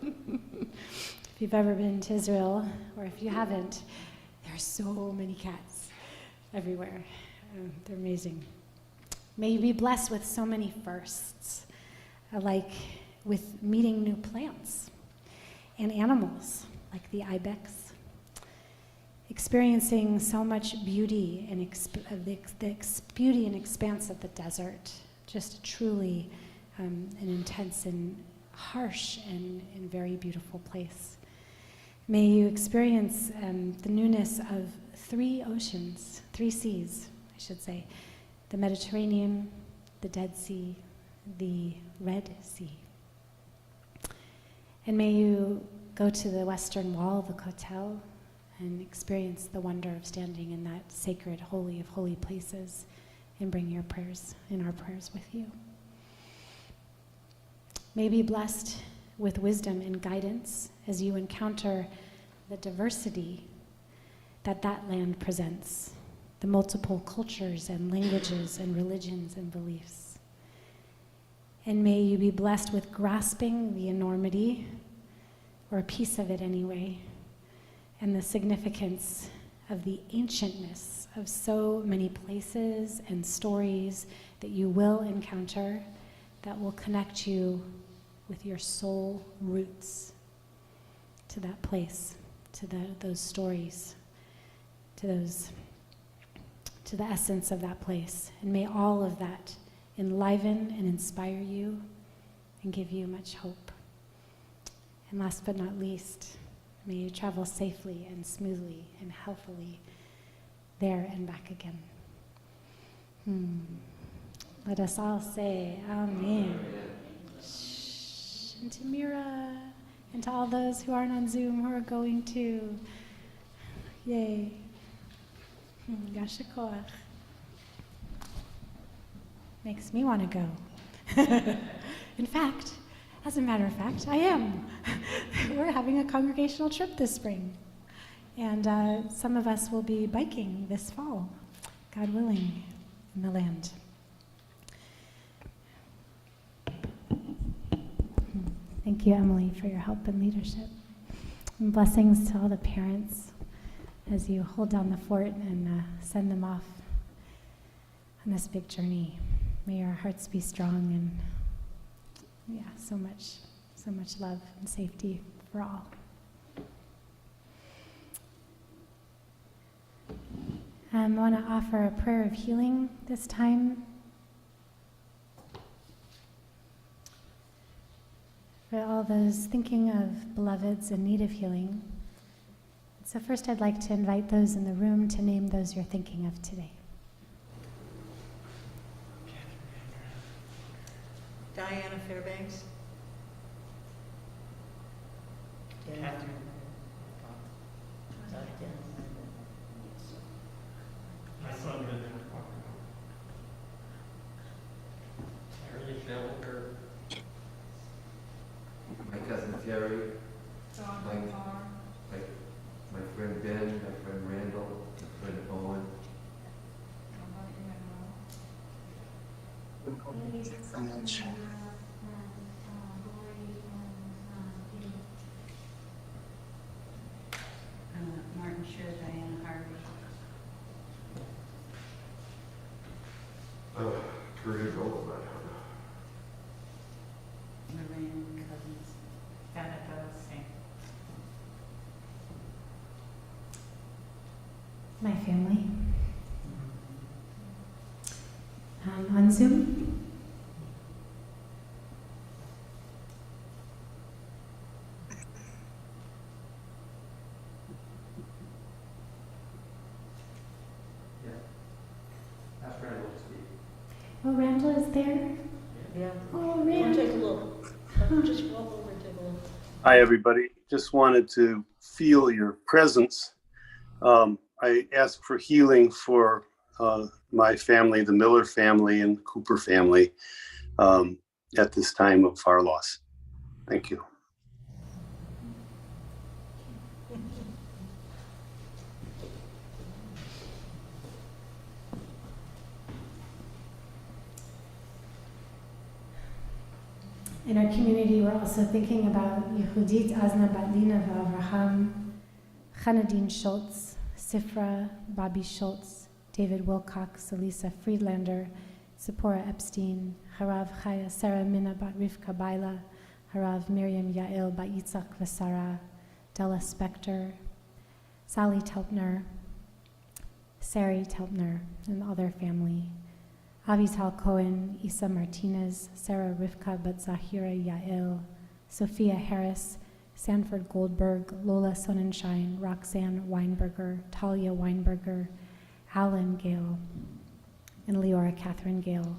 If you've ever been to Israel, or if you haven't, there are so many cats everywhere. They're amazing. May you be blessed with so many firsts, like with meeting new plants and animals, like the ibex, experiencing so much beauty and the beauty and expanse of the desert, just truly an intense and harsh and very beautiful place. May you experience the newness of 3 oceans, 3 seas, I should say, the Mediterranean, the Dead Sea, the Red Sea. And may you go to the western wall of the Kotel and experience the wonder of standing in that sacred, holy of holy places and bring your prayers and our prayers with you. May be blessed with wisdom and guidance as you encounter the diversity that that land presents, the multiple cultures and languages and religions and beliefs. And may you be blessed with grasping the enormity, or a piece of it anyway, and the significance of the ancientness of so many places and stories that you will encounter that will connect you with your soul roots to that place, to those stories, to the essence of that place. And may all of that enliven and inspire you and give you much hope. And last but not least, may you travel safely and smoothly and healthily there and back again. Let us all say Amen. Shh. And to Mira, and to all those who aren't on Zoom who are going to. Yay. Yasher koach. Makes me want to go. In fact, as a matter of fact, I am. We're having a congregational trip this spring. And some of us will be biking this fall, God willing, in the land. Thank you, Emily, for your help and leadership. And blessings to all the parents as you hold down the fort and send them off on this big journey. May your hearts be strong and so much love and safety for all. I want to offer a prayer of healing this time. For all those thinking of beloveds in need of healing. So first I'd like to invite those in the room to name those you're thinking of today. Diana Fairbanks. Catherine. My son been there. Early Shelter. My cousin Terry, my friend Ben, my friend Randall, my friend Owen. Martin Sher, Diana Harvey. Gerda Goldman. Lorraine Cousins. Dana Dawson. My family. On Zoom. Ask Randall to speak. Oh, Randall is there? Yeah. Oh, Randall. Take a look. Just walk over and take a look. Hi, everybody. Just wanted to feel your presence. I asked for healing for my family, the Miller family and Cooper family, at this time of our loss. Thank you. In our community, we're also thinking about Yehudit Azna Batlina Avraham, Chanadine Schultz, Sifra, Bobby Schultz, David Wilcox, Elisa Friedlander, Zipporah Epstein, Harav Chaya Sarah Mina Bat Rivka Baila, Harav Miriam Yael Bat Yitzhak Vasara, Della Spector, Sally Telpner, Sari Telpner, and all their family. Avital Cohen, Isa Martinez, Sarah Rivka Bat Zahira Yael, Sophia Harris, Sanford Goldberg, Lola Sonnenschein, Roxanne Weinberger, Talia Weinberger, Alan Gale, and Leora Catherine Gale,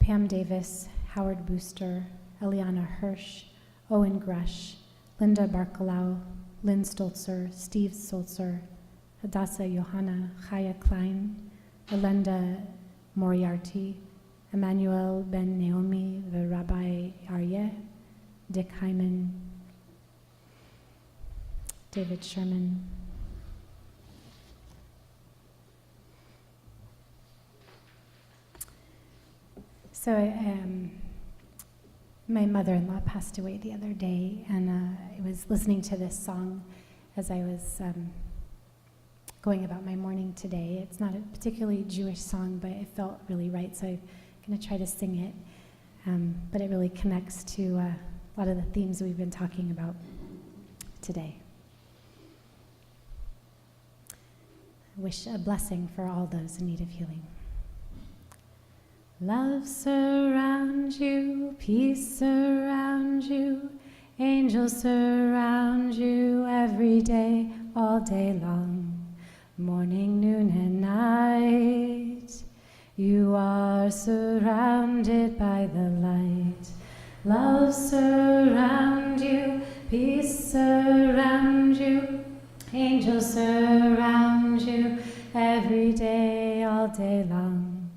Pam Davis, Howard Booster, Eliana Hirsch, Owen Grush, Linda Barcalau, Lynn Stolzer, Steve Stolzer, Hadassah Johanna, Chaya Klein, Elenda Moriarty, Emmanuel Ben Naomi, the Rabbi Aryeh, Dick Hyman, David Sherman. So my mother-in-law passed away the other day, and I was listening to this song as I was going about my morning today. It's not a particularly Jewish song, but it felt really right, so I'm going to try to sing it. But it really connects to a lot of the themes we've been talking about today. I wish a blessing for all those in need of healing. Love surround you, peace surround you, angels surround you every day, all day long, morning, noon, and night. You are surrounded by the light. Love surround you, peace surround you, angels surround you every day, all day long.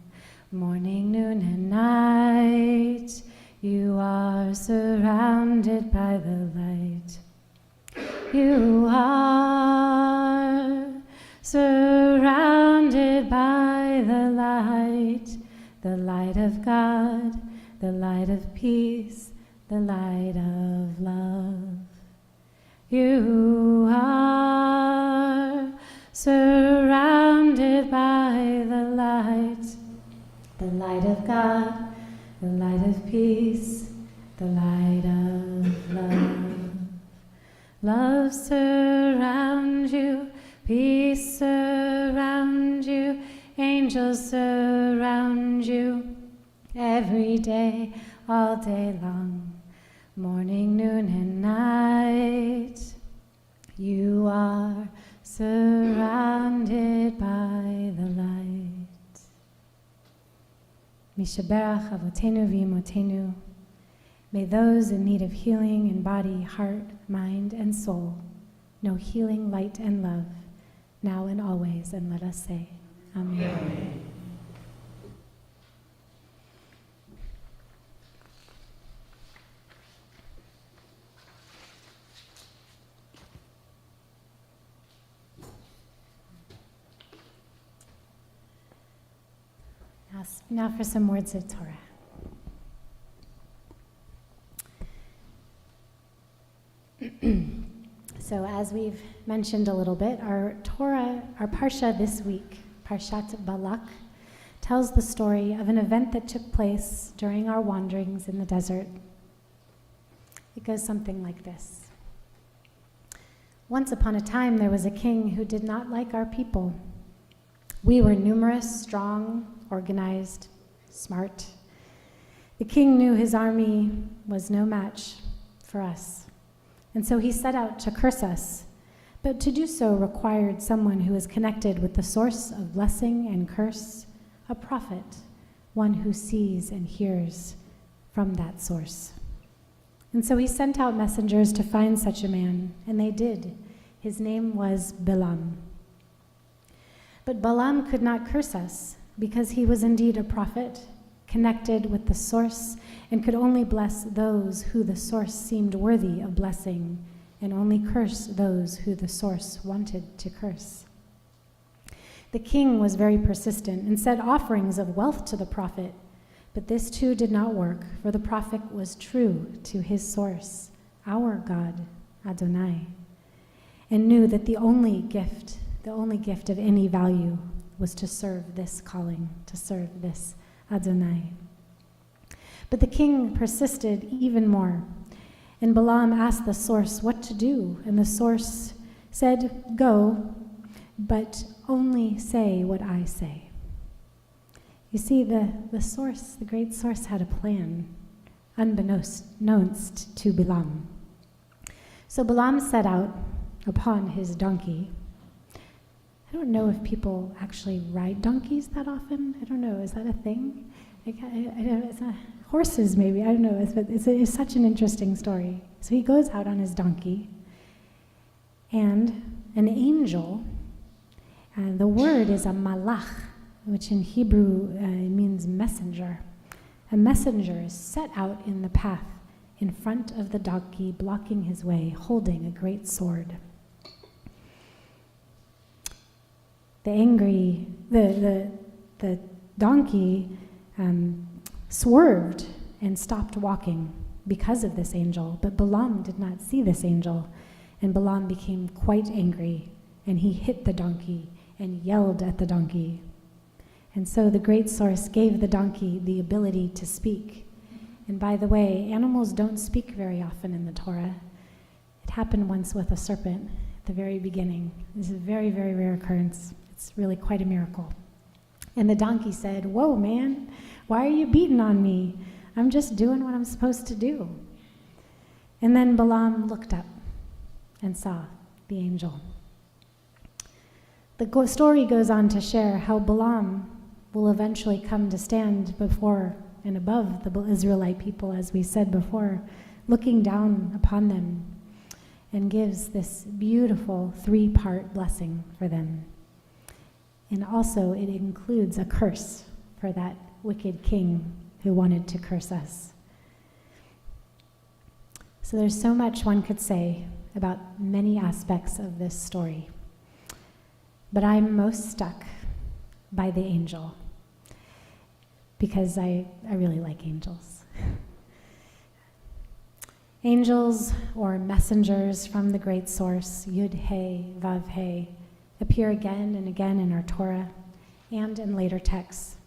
Morning, noon, and night, you are surrounded by the light. You are surrounded by the light of God, the light of peace, the light of love. You are surrounded by the light of God, the light of peace, the light of love. Love surround you, peace surround you, angels surround you every day, all day long, morning, noon, and night. You are surrounded by the light. Mishaberach avotenu v'imotenu. May those in need of healing in body, heart, mind, and soul know healing, light, and love, now and always, and let us say, Amen. Amen. Now for some words of Torah. So as we've mentioned a little bit, our Parsha this week, Parshat Balak, tells the story of an event that took place during our wanderings in the desert. It goes something like this. Once upon a time, there was a king who did not like our people. We were numerous, strong, organized, smart. The king knew his army was no match for us, and so he set out to curse us. But to do so required someone who is connected with the source of blessing and curse, a prophet, one who sees and hears from that source. And so he sent out messengers to find such a man, and they did. His name was Balaam. But Balaam could not curse us, because he was indeed a prophet, connected with the source, and could only bless those who the source seemed worthy of blessing, and only curse those who the source wanted to curse. The king was very persistent and sent offerings of wealth to the prophet, but this too did not work, for the prophet was true to his source, our God, Adonai, and knew that the only gift of any value was to serve this calling, to serve this Adonai. But the king persisted even more, and Balaam asked the source what to do, and the source said, "Go, but only say what I say." You see, the source, the great source, had a plan, unbeknownst to Balaam. So Balaam set out upon his donkey. I don't know if people actually ride donkeys that often. I don't know. Is that a thing? I don't know, it's not, horses maybe. I don't know. It's such an interesting story. So he goes out on his donkey, and an angel, and the word is a malach, which in Hebrew means messenger. A messenger is set out in the path in front of the donkey, blocking his way, holding a great sword. the donkey swerved and stopped walking because of this angel, but Balaam did not see this angel, and Balaam became quite angry, and he hit the donkey and yelled at the donkey. And so the great source gave the donkey the ability to speak. And by the way, animals don't speak very often in the Torah. It happened once with a serpent at the very beginning. This is a very, very rare occurrence. It's really quite a miracle. And the donkey said, "Whoa, man, why are you beating on me? I'm just doing what I'm supposed to do." And then Balaam looked up and saw the angel. The story goes on to share how Balaam will eventually come to stand before and above the Israelite people, as we said before, looking down upon them, and gives this beautiful 3-part blessing for them. And also it includes a curse for that wicked king who wanted to curse us. So there's so much one could say about many aspects of this story. But I'm most stuck by the angel because I really like angels. Angels, or messengers from the great source, Yud-He, Vav-He, appear again and again in our Torah and in later texts.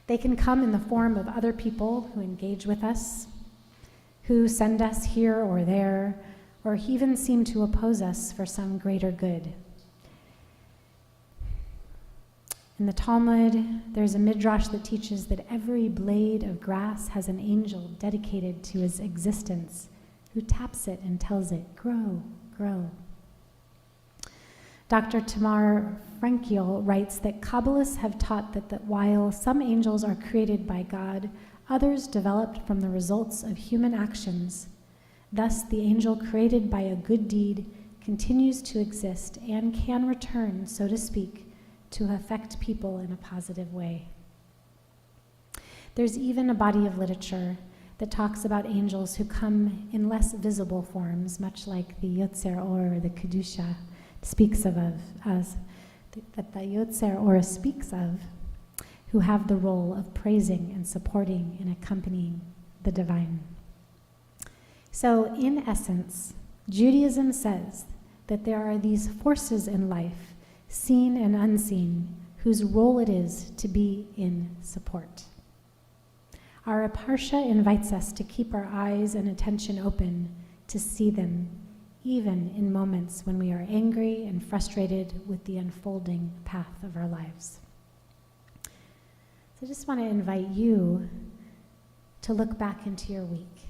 They can come in the form of other people who engage with us, who send us here or there, or even seem to oppose us for some greater good. In the Talmud, there's a midrash that teaches that every blade of grass has an angel dedicated to his existence who taps it and tells it, "Grow, grow." Dr. Tamar Frankiel writes that Kabbalists have taught that while some angels are created by God, others developed from the results of human actions. Thus, the angel created by a good deed continues to exist and can return, so to speak, to affect people in a positive way. There's even a body of literature that talks about angels who come in less visible forms, much like the Yotzer Or, the Kedusha, speaks of as that the Yotzer Or speaks of, who have the role of praising and supporting and accompanying the divine. So, in essence, Judaism says that there are these forces in life, seen and unseen, whose role it is to be in support. Our Parsha invites us to keep our eyes and attention open to see them, even in moments when we are angry and frustrated with the unfolding path of our lives. So I just want to invite you to look back into your week.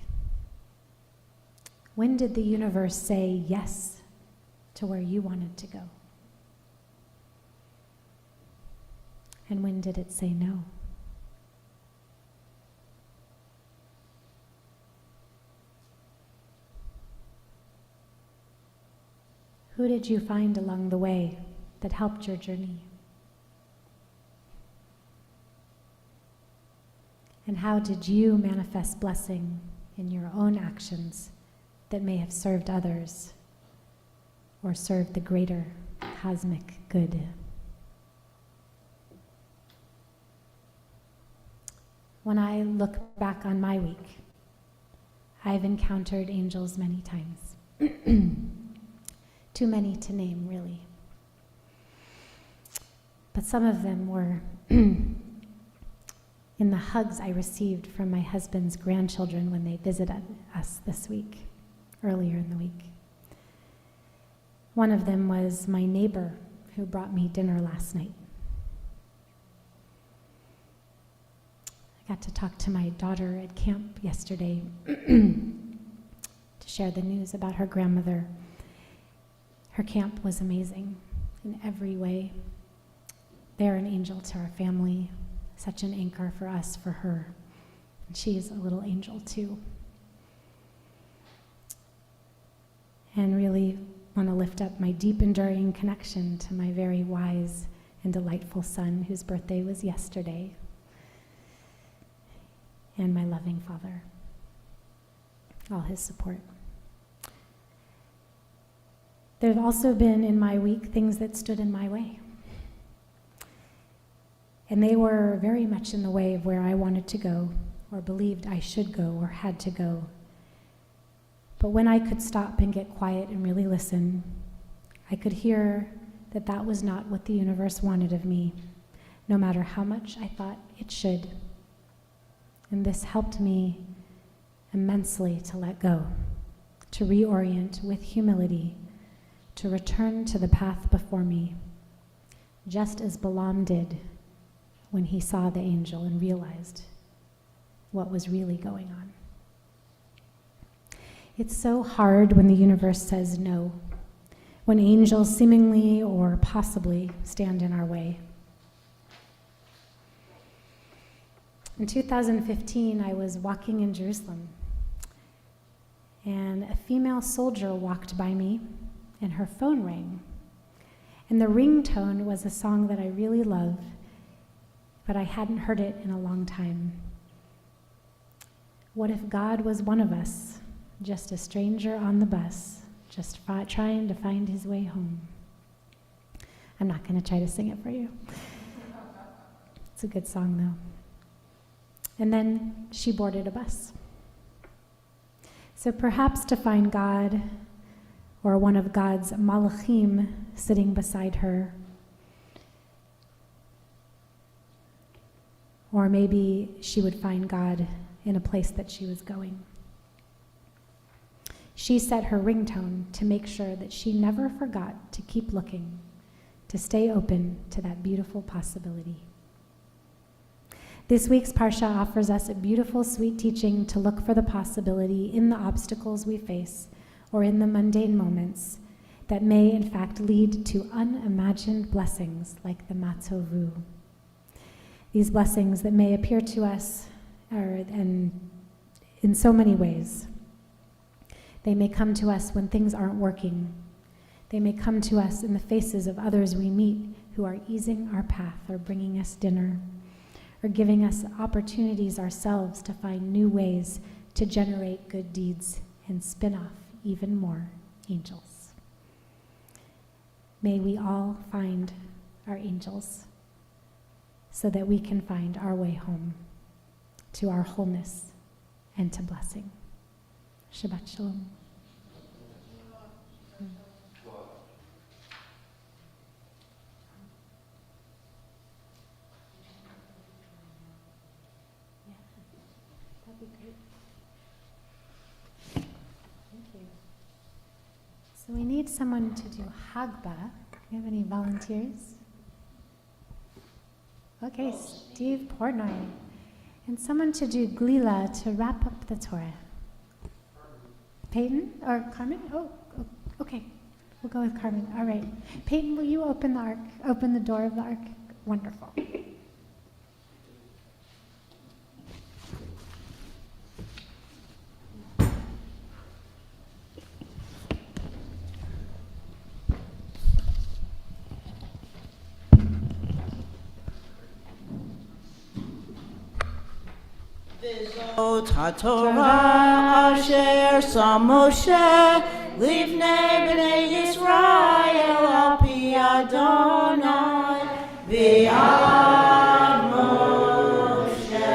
When did the universe say yes to where you wanted to go? And when did it say no? Who did you find along the way that helped your journey? And how did you manifest blessing in your own actions that may have served others or served the greater cosmic good? When I look back on my week, I've encountered angels many times. Too many to name, really. But some of them were in the hugs I received from my husband's grandchildren when they visited us this week, earlier in the week. One of them was my neighbor who brought me dinner last night. I got to talk to my daughter at camp yesterday to share the news about her grandmother. Her camp was amazing in every way. They're an angel to our family, such an anchor for us, for her. And she is a little angel too. And really want to lift up my deep, enduring connection to my very wise and delightful son, whose birthday was yesterday, and my loving father, all his support. There have also been in my week things that stood in my way. And they were very much in the way of where I wanted to go, or believed I should go, or had to go. But when I could stop and get quiet and really listen, I could hear that that was not what the universe wanted of me, no matter how much I thought it should. And this helped me immensely to let go, to reorient with humility, to return to the path before me, just as Balaam did when he saw the angel and realized what was really going on. It's so hard when the universe says no, when angels seemingly or possibly stand in our way. In 2015, I was walking in Jerusalem, and a female soldier walked by me, and her phone rang. And the ringtone was a song that I really love, but I hadn't heard it in a long time. What if God was one of us, just a stranger on the bus, just trying to find his way home? I'm not going to try to sing it for you. It's a good song, though. And then she boarded a bus. So perhaps to find God, or one of God's malachim sitting beside her, or maybe she would find God in a place that she was going. She set her ringtone to make sure that she never forgot to keep looking, to stay open to that beautiful possibility. This week's Parsha offers us a beautiful, sweet teaching to look for the possibility in the obstacles we face or in the mundane moments that may, in fact, lead to unimagined blessings like the Matzovu. These blessings that may appear to us and in so many ways. They may come to us when things aren't working. They may come to us in the faces of others we meet who are easing our path or bringing us dinner, or giving us opportunities ourselves to find new ways to generate good deeds and spin off even more angels. May we all find our angels so that we can find our way home to our wholeness and to blessing. Shabbat Shalom. That'd be great. Thank you. So we need someone to do Hagba. Do you have any volunteers? Okay, Steve Portnoy. And someone to do Glila to wrap up the Torah. Peyton or Carmen? Oh, okay. We'll go with Carmen. All right. Peyton, will you open the ark? Open the door of the ark? Wonderful. V'zot haTorah asher sam Moshe livnei bnei Yisrael al pi Adonai v'yad Moshe.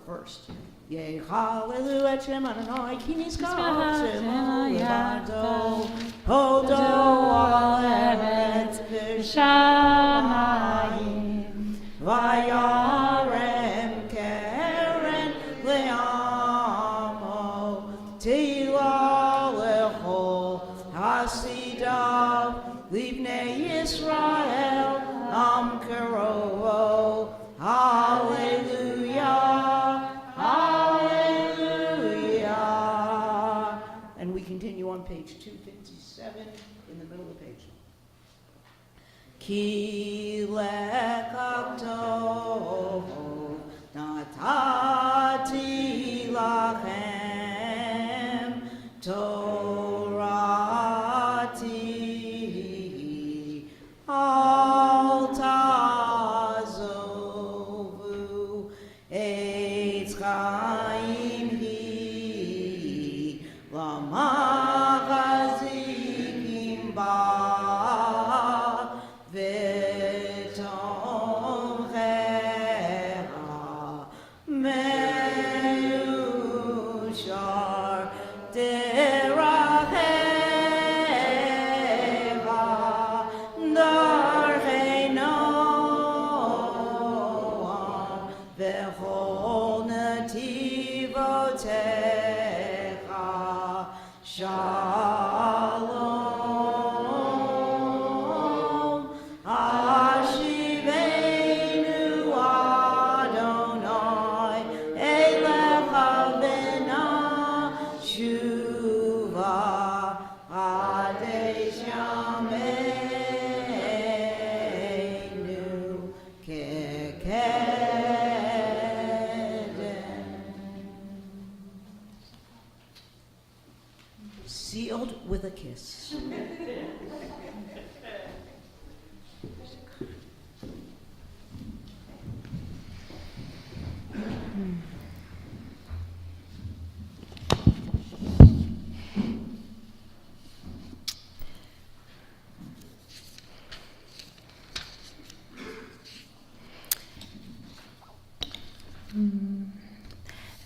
First. Yea, hallelujah, Shem Adonai, Kinis Kavod, Hodo, Alet, Vishamayim, Vayar. Livnei Yisrael, Am Kerovo. Hallelujah, hallelujah. And we continue on page 257 in the middle of the page. Ki lekakto natati lachem Torati al tazovu eitz chaim hi lamachazikim ba v'tomchecha meushar deracheva darchei noam v'chol nativotecha shalom ashivenu Adonai elecha b'nashuva Adesh Yameinu Kekedem. Sealed with a kiss.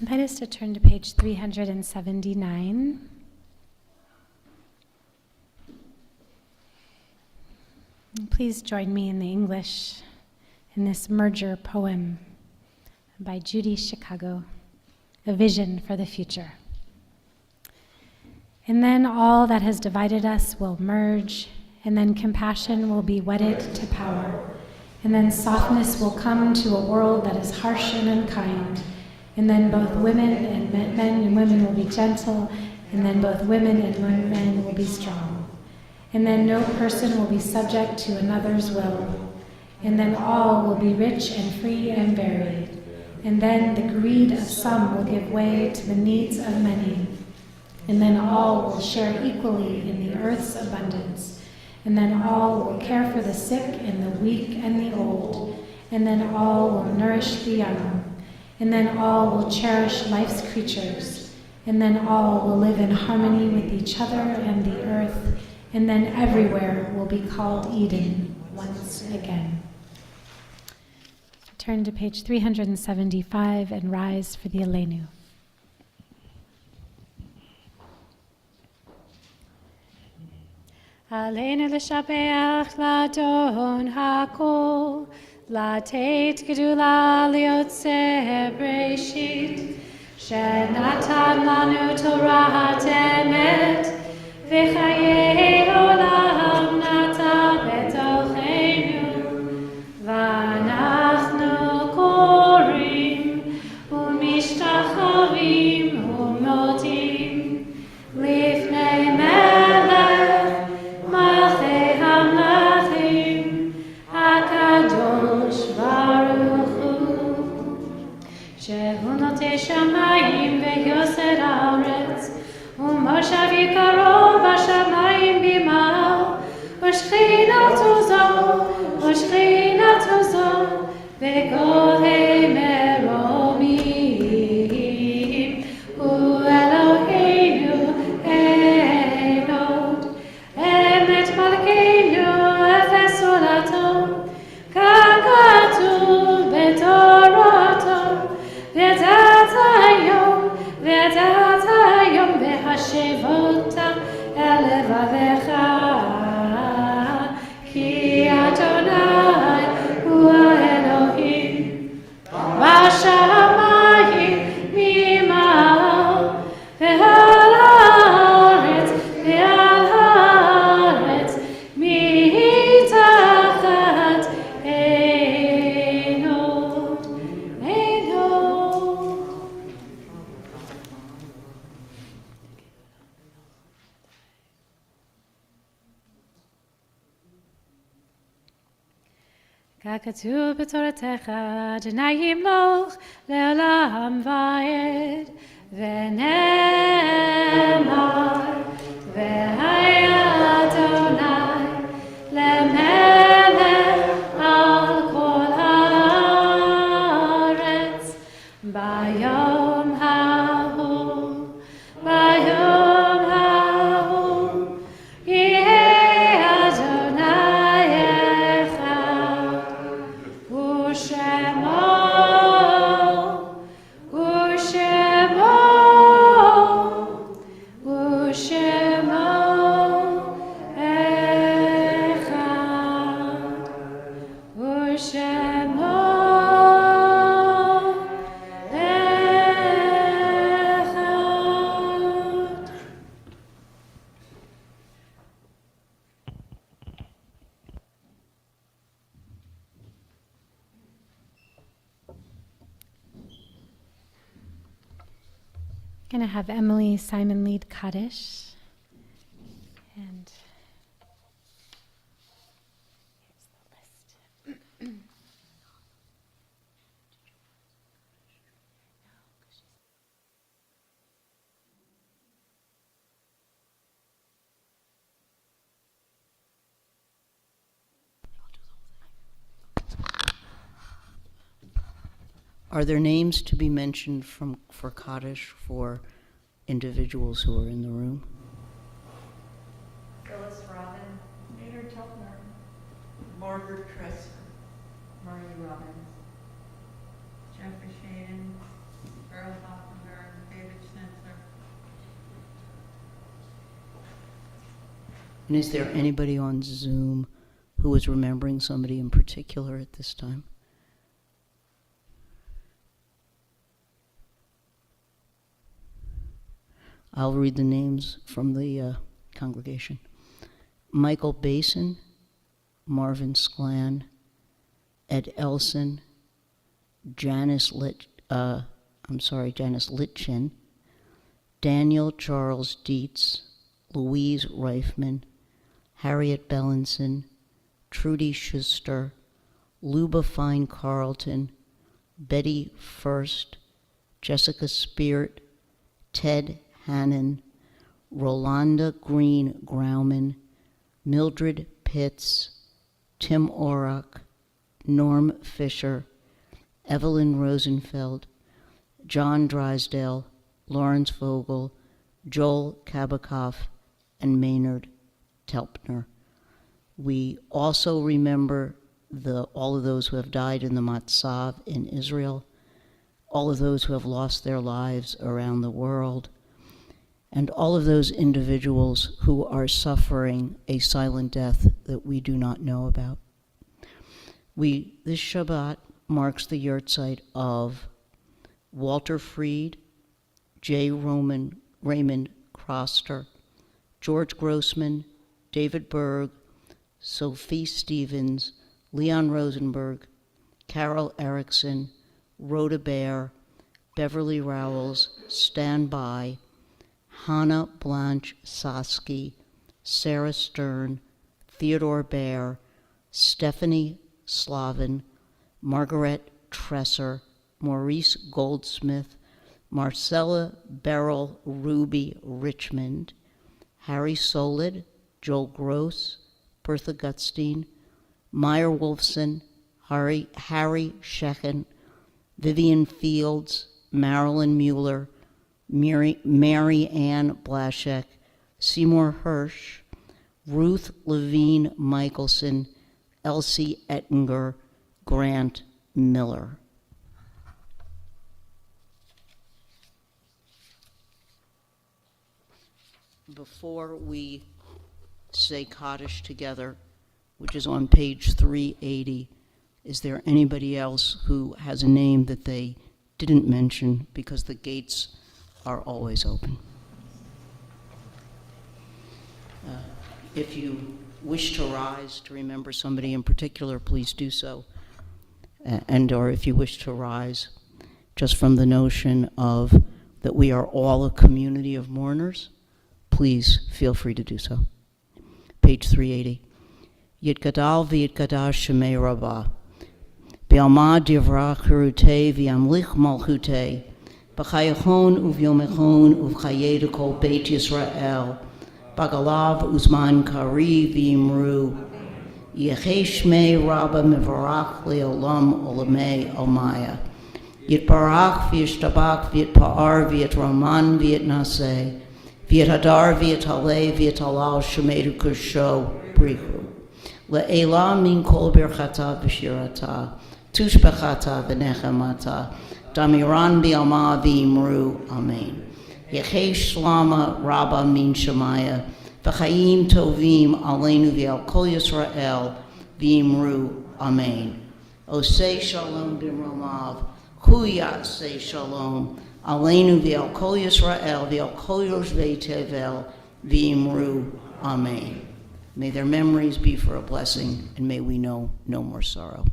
Invite us to turn to page 379. And please join me in the English in this merger poem by Judy Chicago, A Vision for the Future. And then all that has divided us will merge, and then compassion will be wedded to power, and then softness will come to a world that is harsh and unkind, and then both women and men and women will be gentle, and then both women and men will be strong. And then no person will be subject to another's will, and then all will be rich and free and varied. And then the greed of some will give way to the needs of many, and then all will share equally in the earth's abundance. And then all will care for the sick and the weak and the old, and then all will nourish the young. And then all will cherish life's creatures, and then all will live in harmony with each other and the earth, and then everywhere will be called Eden once again. Turn to page 375 and rise for the Aleinu. Aleinu l'shabeach l'adon hakol, לתת גדולה ליוצר בראשית, שנתן לנו תורת אמת, וחיי עולם נטע בתוכנו, ואנחנו קוראים ומשתחווים ומודים לפני מלך מלכי המלכים הקדוש ברוך הוא, שהוא נוטה שמיים ויוסר הארץ, ומושב יקרו בשמיים במעל, ושכינתו זו בגוהי מרומים, הוא אלוהינו אין עוד, אמת מלכנו אפס עולתו, ככתוב בתורתו, וידעת היום והשבות אל לבביך, כי אדוני הוא האלוהים, ככתוב בתורתך, אדוני ימלוך לעולם ועד, ונאמר, והיה אדוני למלך על כל הארץ, ביום ההוא, ביום ההוא, יהיה אדוני אחד, ושמו, ושמו, ושמו אחד, ושמו אחד. Gonna have Emily Simon lead Kaddish. And here's the list. Are there names to be mentioned for Kaddish for individuals who are in the room? Phyllis Robin, Maynard Teltner, Margaret Tresser, Marie Robbins, Jeffrey Shaden, Earl Hoffenberg, David Schnitzer. And is there anybody on Zoom who is remembering somebody in particular at this time? I'll read the names from the congregation. Michael Basin, Marvin Sklan, Ed Elson, Janice Litchin, Daniel Charles Dietz, Louise Reifman, Harriet Bellinson, Trudy Schuster, Luba Fine Carlton, Betty First, Jessica Speart, Ted Hannon, Rolanda Green Grauman, Mildred Pitts, Tim Orrock, Norm Fisher, Evelyn Rosenfeld, John Drysdale, Lawrence Vogel, Joel Kabikoff, and Maynard Telpner. We also remember all of those who have died in the Matzav in Israel, all of those who have lost their lives around the world, and all of those individuals who are suffering a silent death that we do not know about. This Shabbat marks the yahrzeit of Walter Freed, J. Raymond Croster, George Grossman, David Berg, Sophie Stevens, Leon Rosenberg, Carol Erickson, Rhoda Bear, Beverly Rowells, Stan By, Hannah Blanche Sosky, Sarah Stern, Theodore Baer, Stephanie Slavin, Margaret Tresser, Maurice Goldsmith, Marcella Beryl Ruby Richmond, Harry Solid, Joel Gross, Bertha Gutstein, Meyer Wolfson, Harry Shechen, Vivian Fields, Marilyn Mueller, Mary Ann Blaszek, Seymour Hirsch, Ruth Levine Michelson, Elsie Ettinger, Grant Miller. Before we say Kaddish together, which is on page 380, is there anybody else who has a name that they didn't mention, because the gates are always open? If you wish to rise to remember somebody in particular, please do so. Or if you wish to rise just from the notion of that we are all a community of mourners, please feel free to do so. Page 380. Yitgadal v'yitgadash Shemei Rabbah. V'alma divra chirute v'amlich malchute. B'chayachon uv'yomechon uv'chayeda kol Beit Yisrael. Bagalav uzman kari v'imru. Yechesh me rabba mevarach le'olam olamei omaya. Yitbarach v'yishtabach v'yitpa'ar v'yitraman v'yitnaseh. V'yithadar v'yithaleh v'yithalal shemedu kusho brichu. Le'ela min kol birchata v'shirata. Tushbechata v'nechemata. Damiran bi'alma v'imru. Amen. Yechesh shlama rabba min shemaya. V'chaim tovim aleinu v'al kol Yisrael v'imru. Amen. Osei shalom b'mromav. Hu yaseh shalom. Aleinu v'al kol Yisrael v'al kol yoshvei tevel v'imru. Amen. May their memories be for a blessing, and may we know no more sorrow.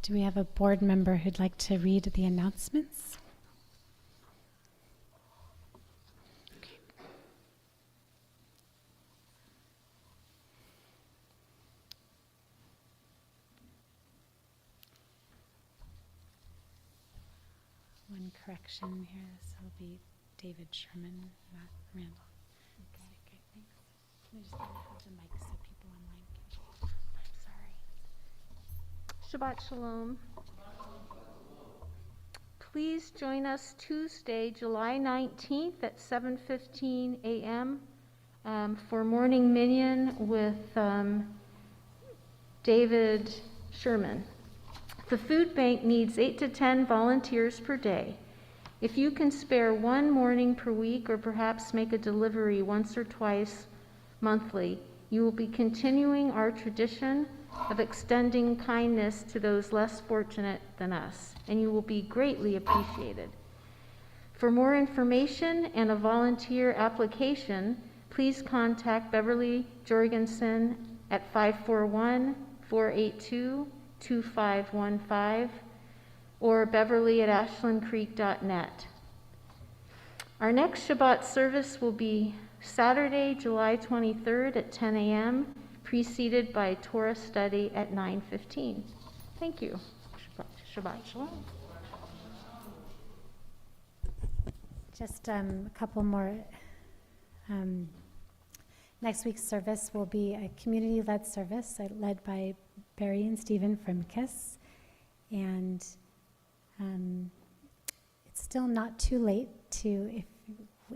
Do we have a board member who'd like to read the announcements? Okay. One correction here, this will be David Sherman, not Randall. Okay, great, thanks. I'm just going to have the mic so people online can. I'm sorry. Shabbat Shalom. Please join us Tuesday, July 19th at 7:15 a.m. For morning minyan with David Sherman. The food bank needs 8 to 10 volunteers per day. If you can spare one morning per week or perhaps make a delivery once or twice monthly, you will be continuing our tradition of extending kindness to those less fortunate than us, and you will be greatly appreciated. For more information and a volunteer application, please contact Beverly Jorgensen at 541-482-2515 or beverly@ashlandcreek.net. Our next Shabbat service will be Saturday, July 23rd at 10 a.m., preceded by Torah study at 9:15. Thank you. Shabbat Shalom. Just a couple more. Next week's service will be a community-led service led by Barry and Stephen from KISS. And it's still not too late to, if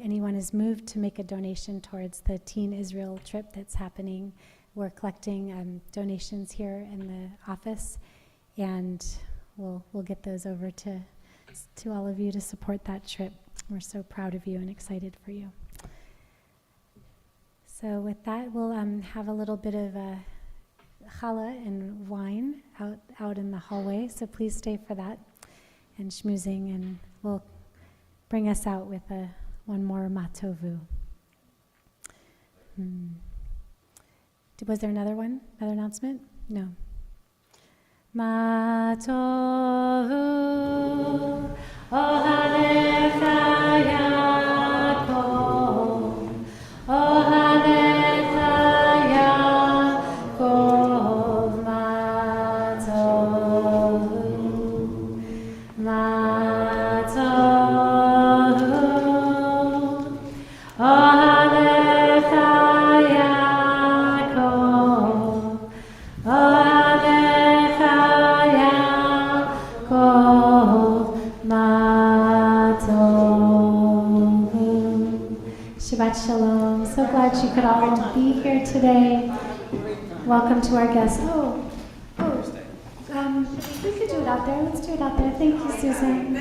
anyone is moved, to make a donation towards the Teen Israel trip that's happening. We're collecting donations here in the office, and we'll get those over to all of you to support that trip. We're so proud of you and excited for you. So with that, we'll have a little bit of a challah and wine out in the hallway, so please stay for that and schmoozing, and we'll bring us out with one more matovu. Was there another one? Another announcement? No. Matovu ohalecha Yaakov, ohalecha Yaakov, matovu, matovu, ohalecha Yaakov, ohalecha Yaakov, matovu. Shabbat Shalom. So glad you could all be here today. Welcome to our guests. We could do it out there. Let's do it out there. Thank you, Susan.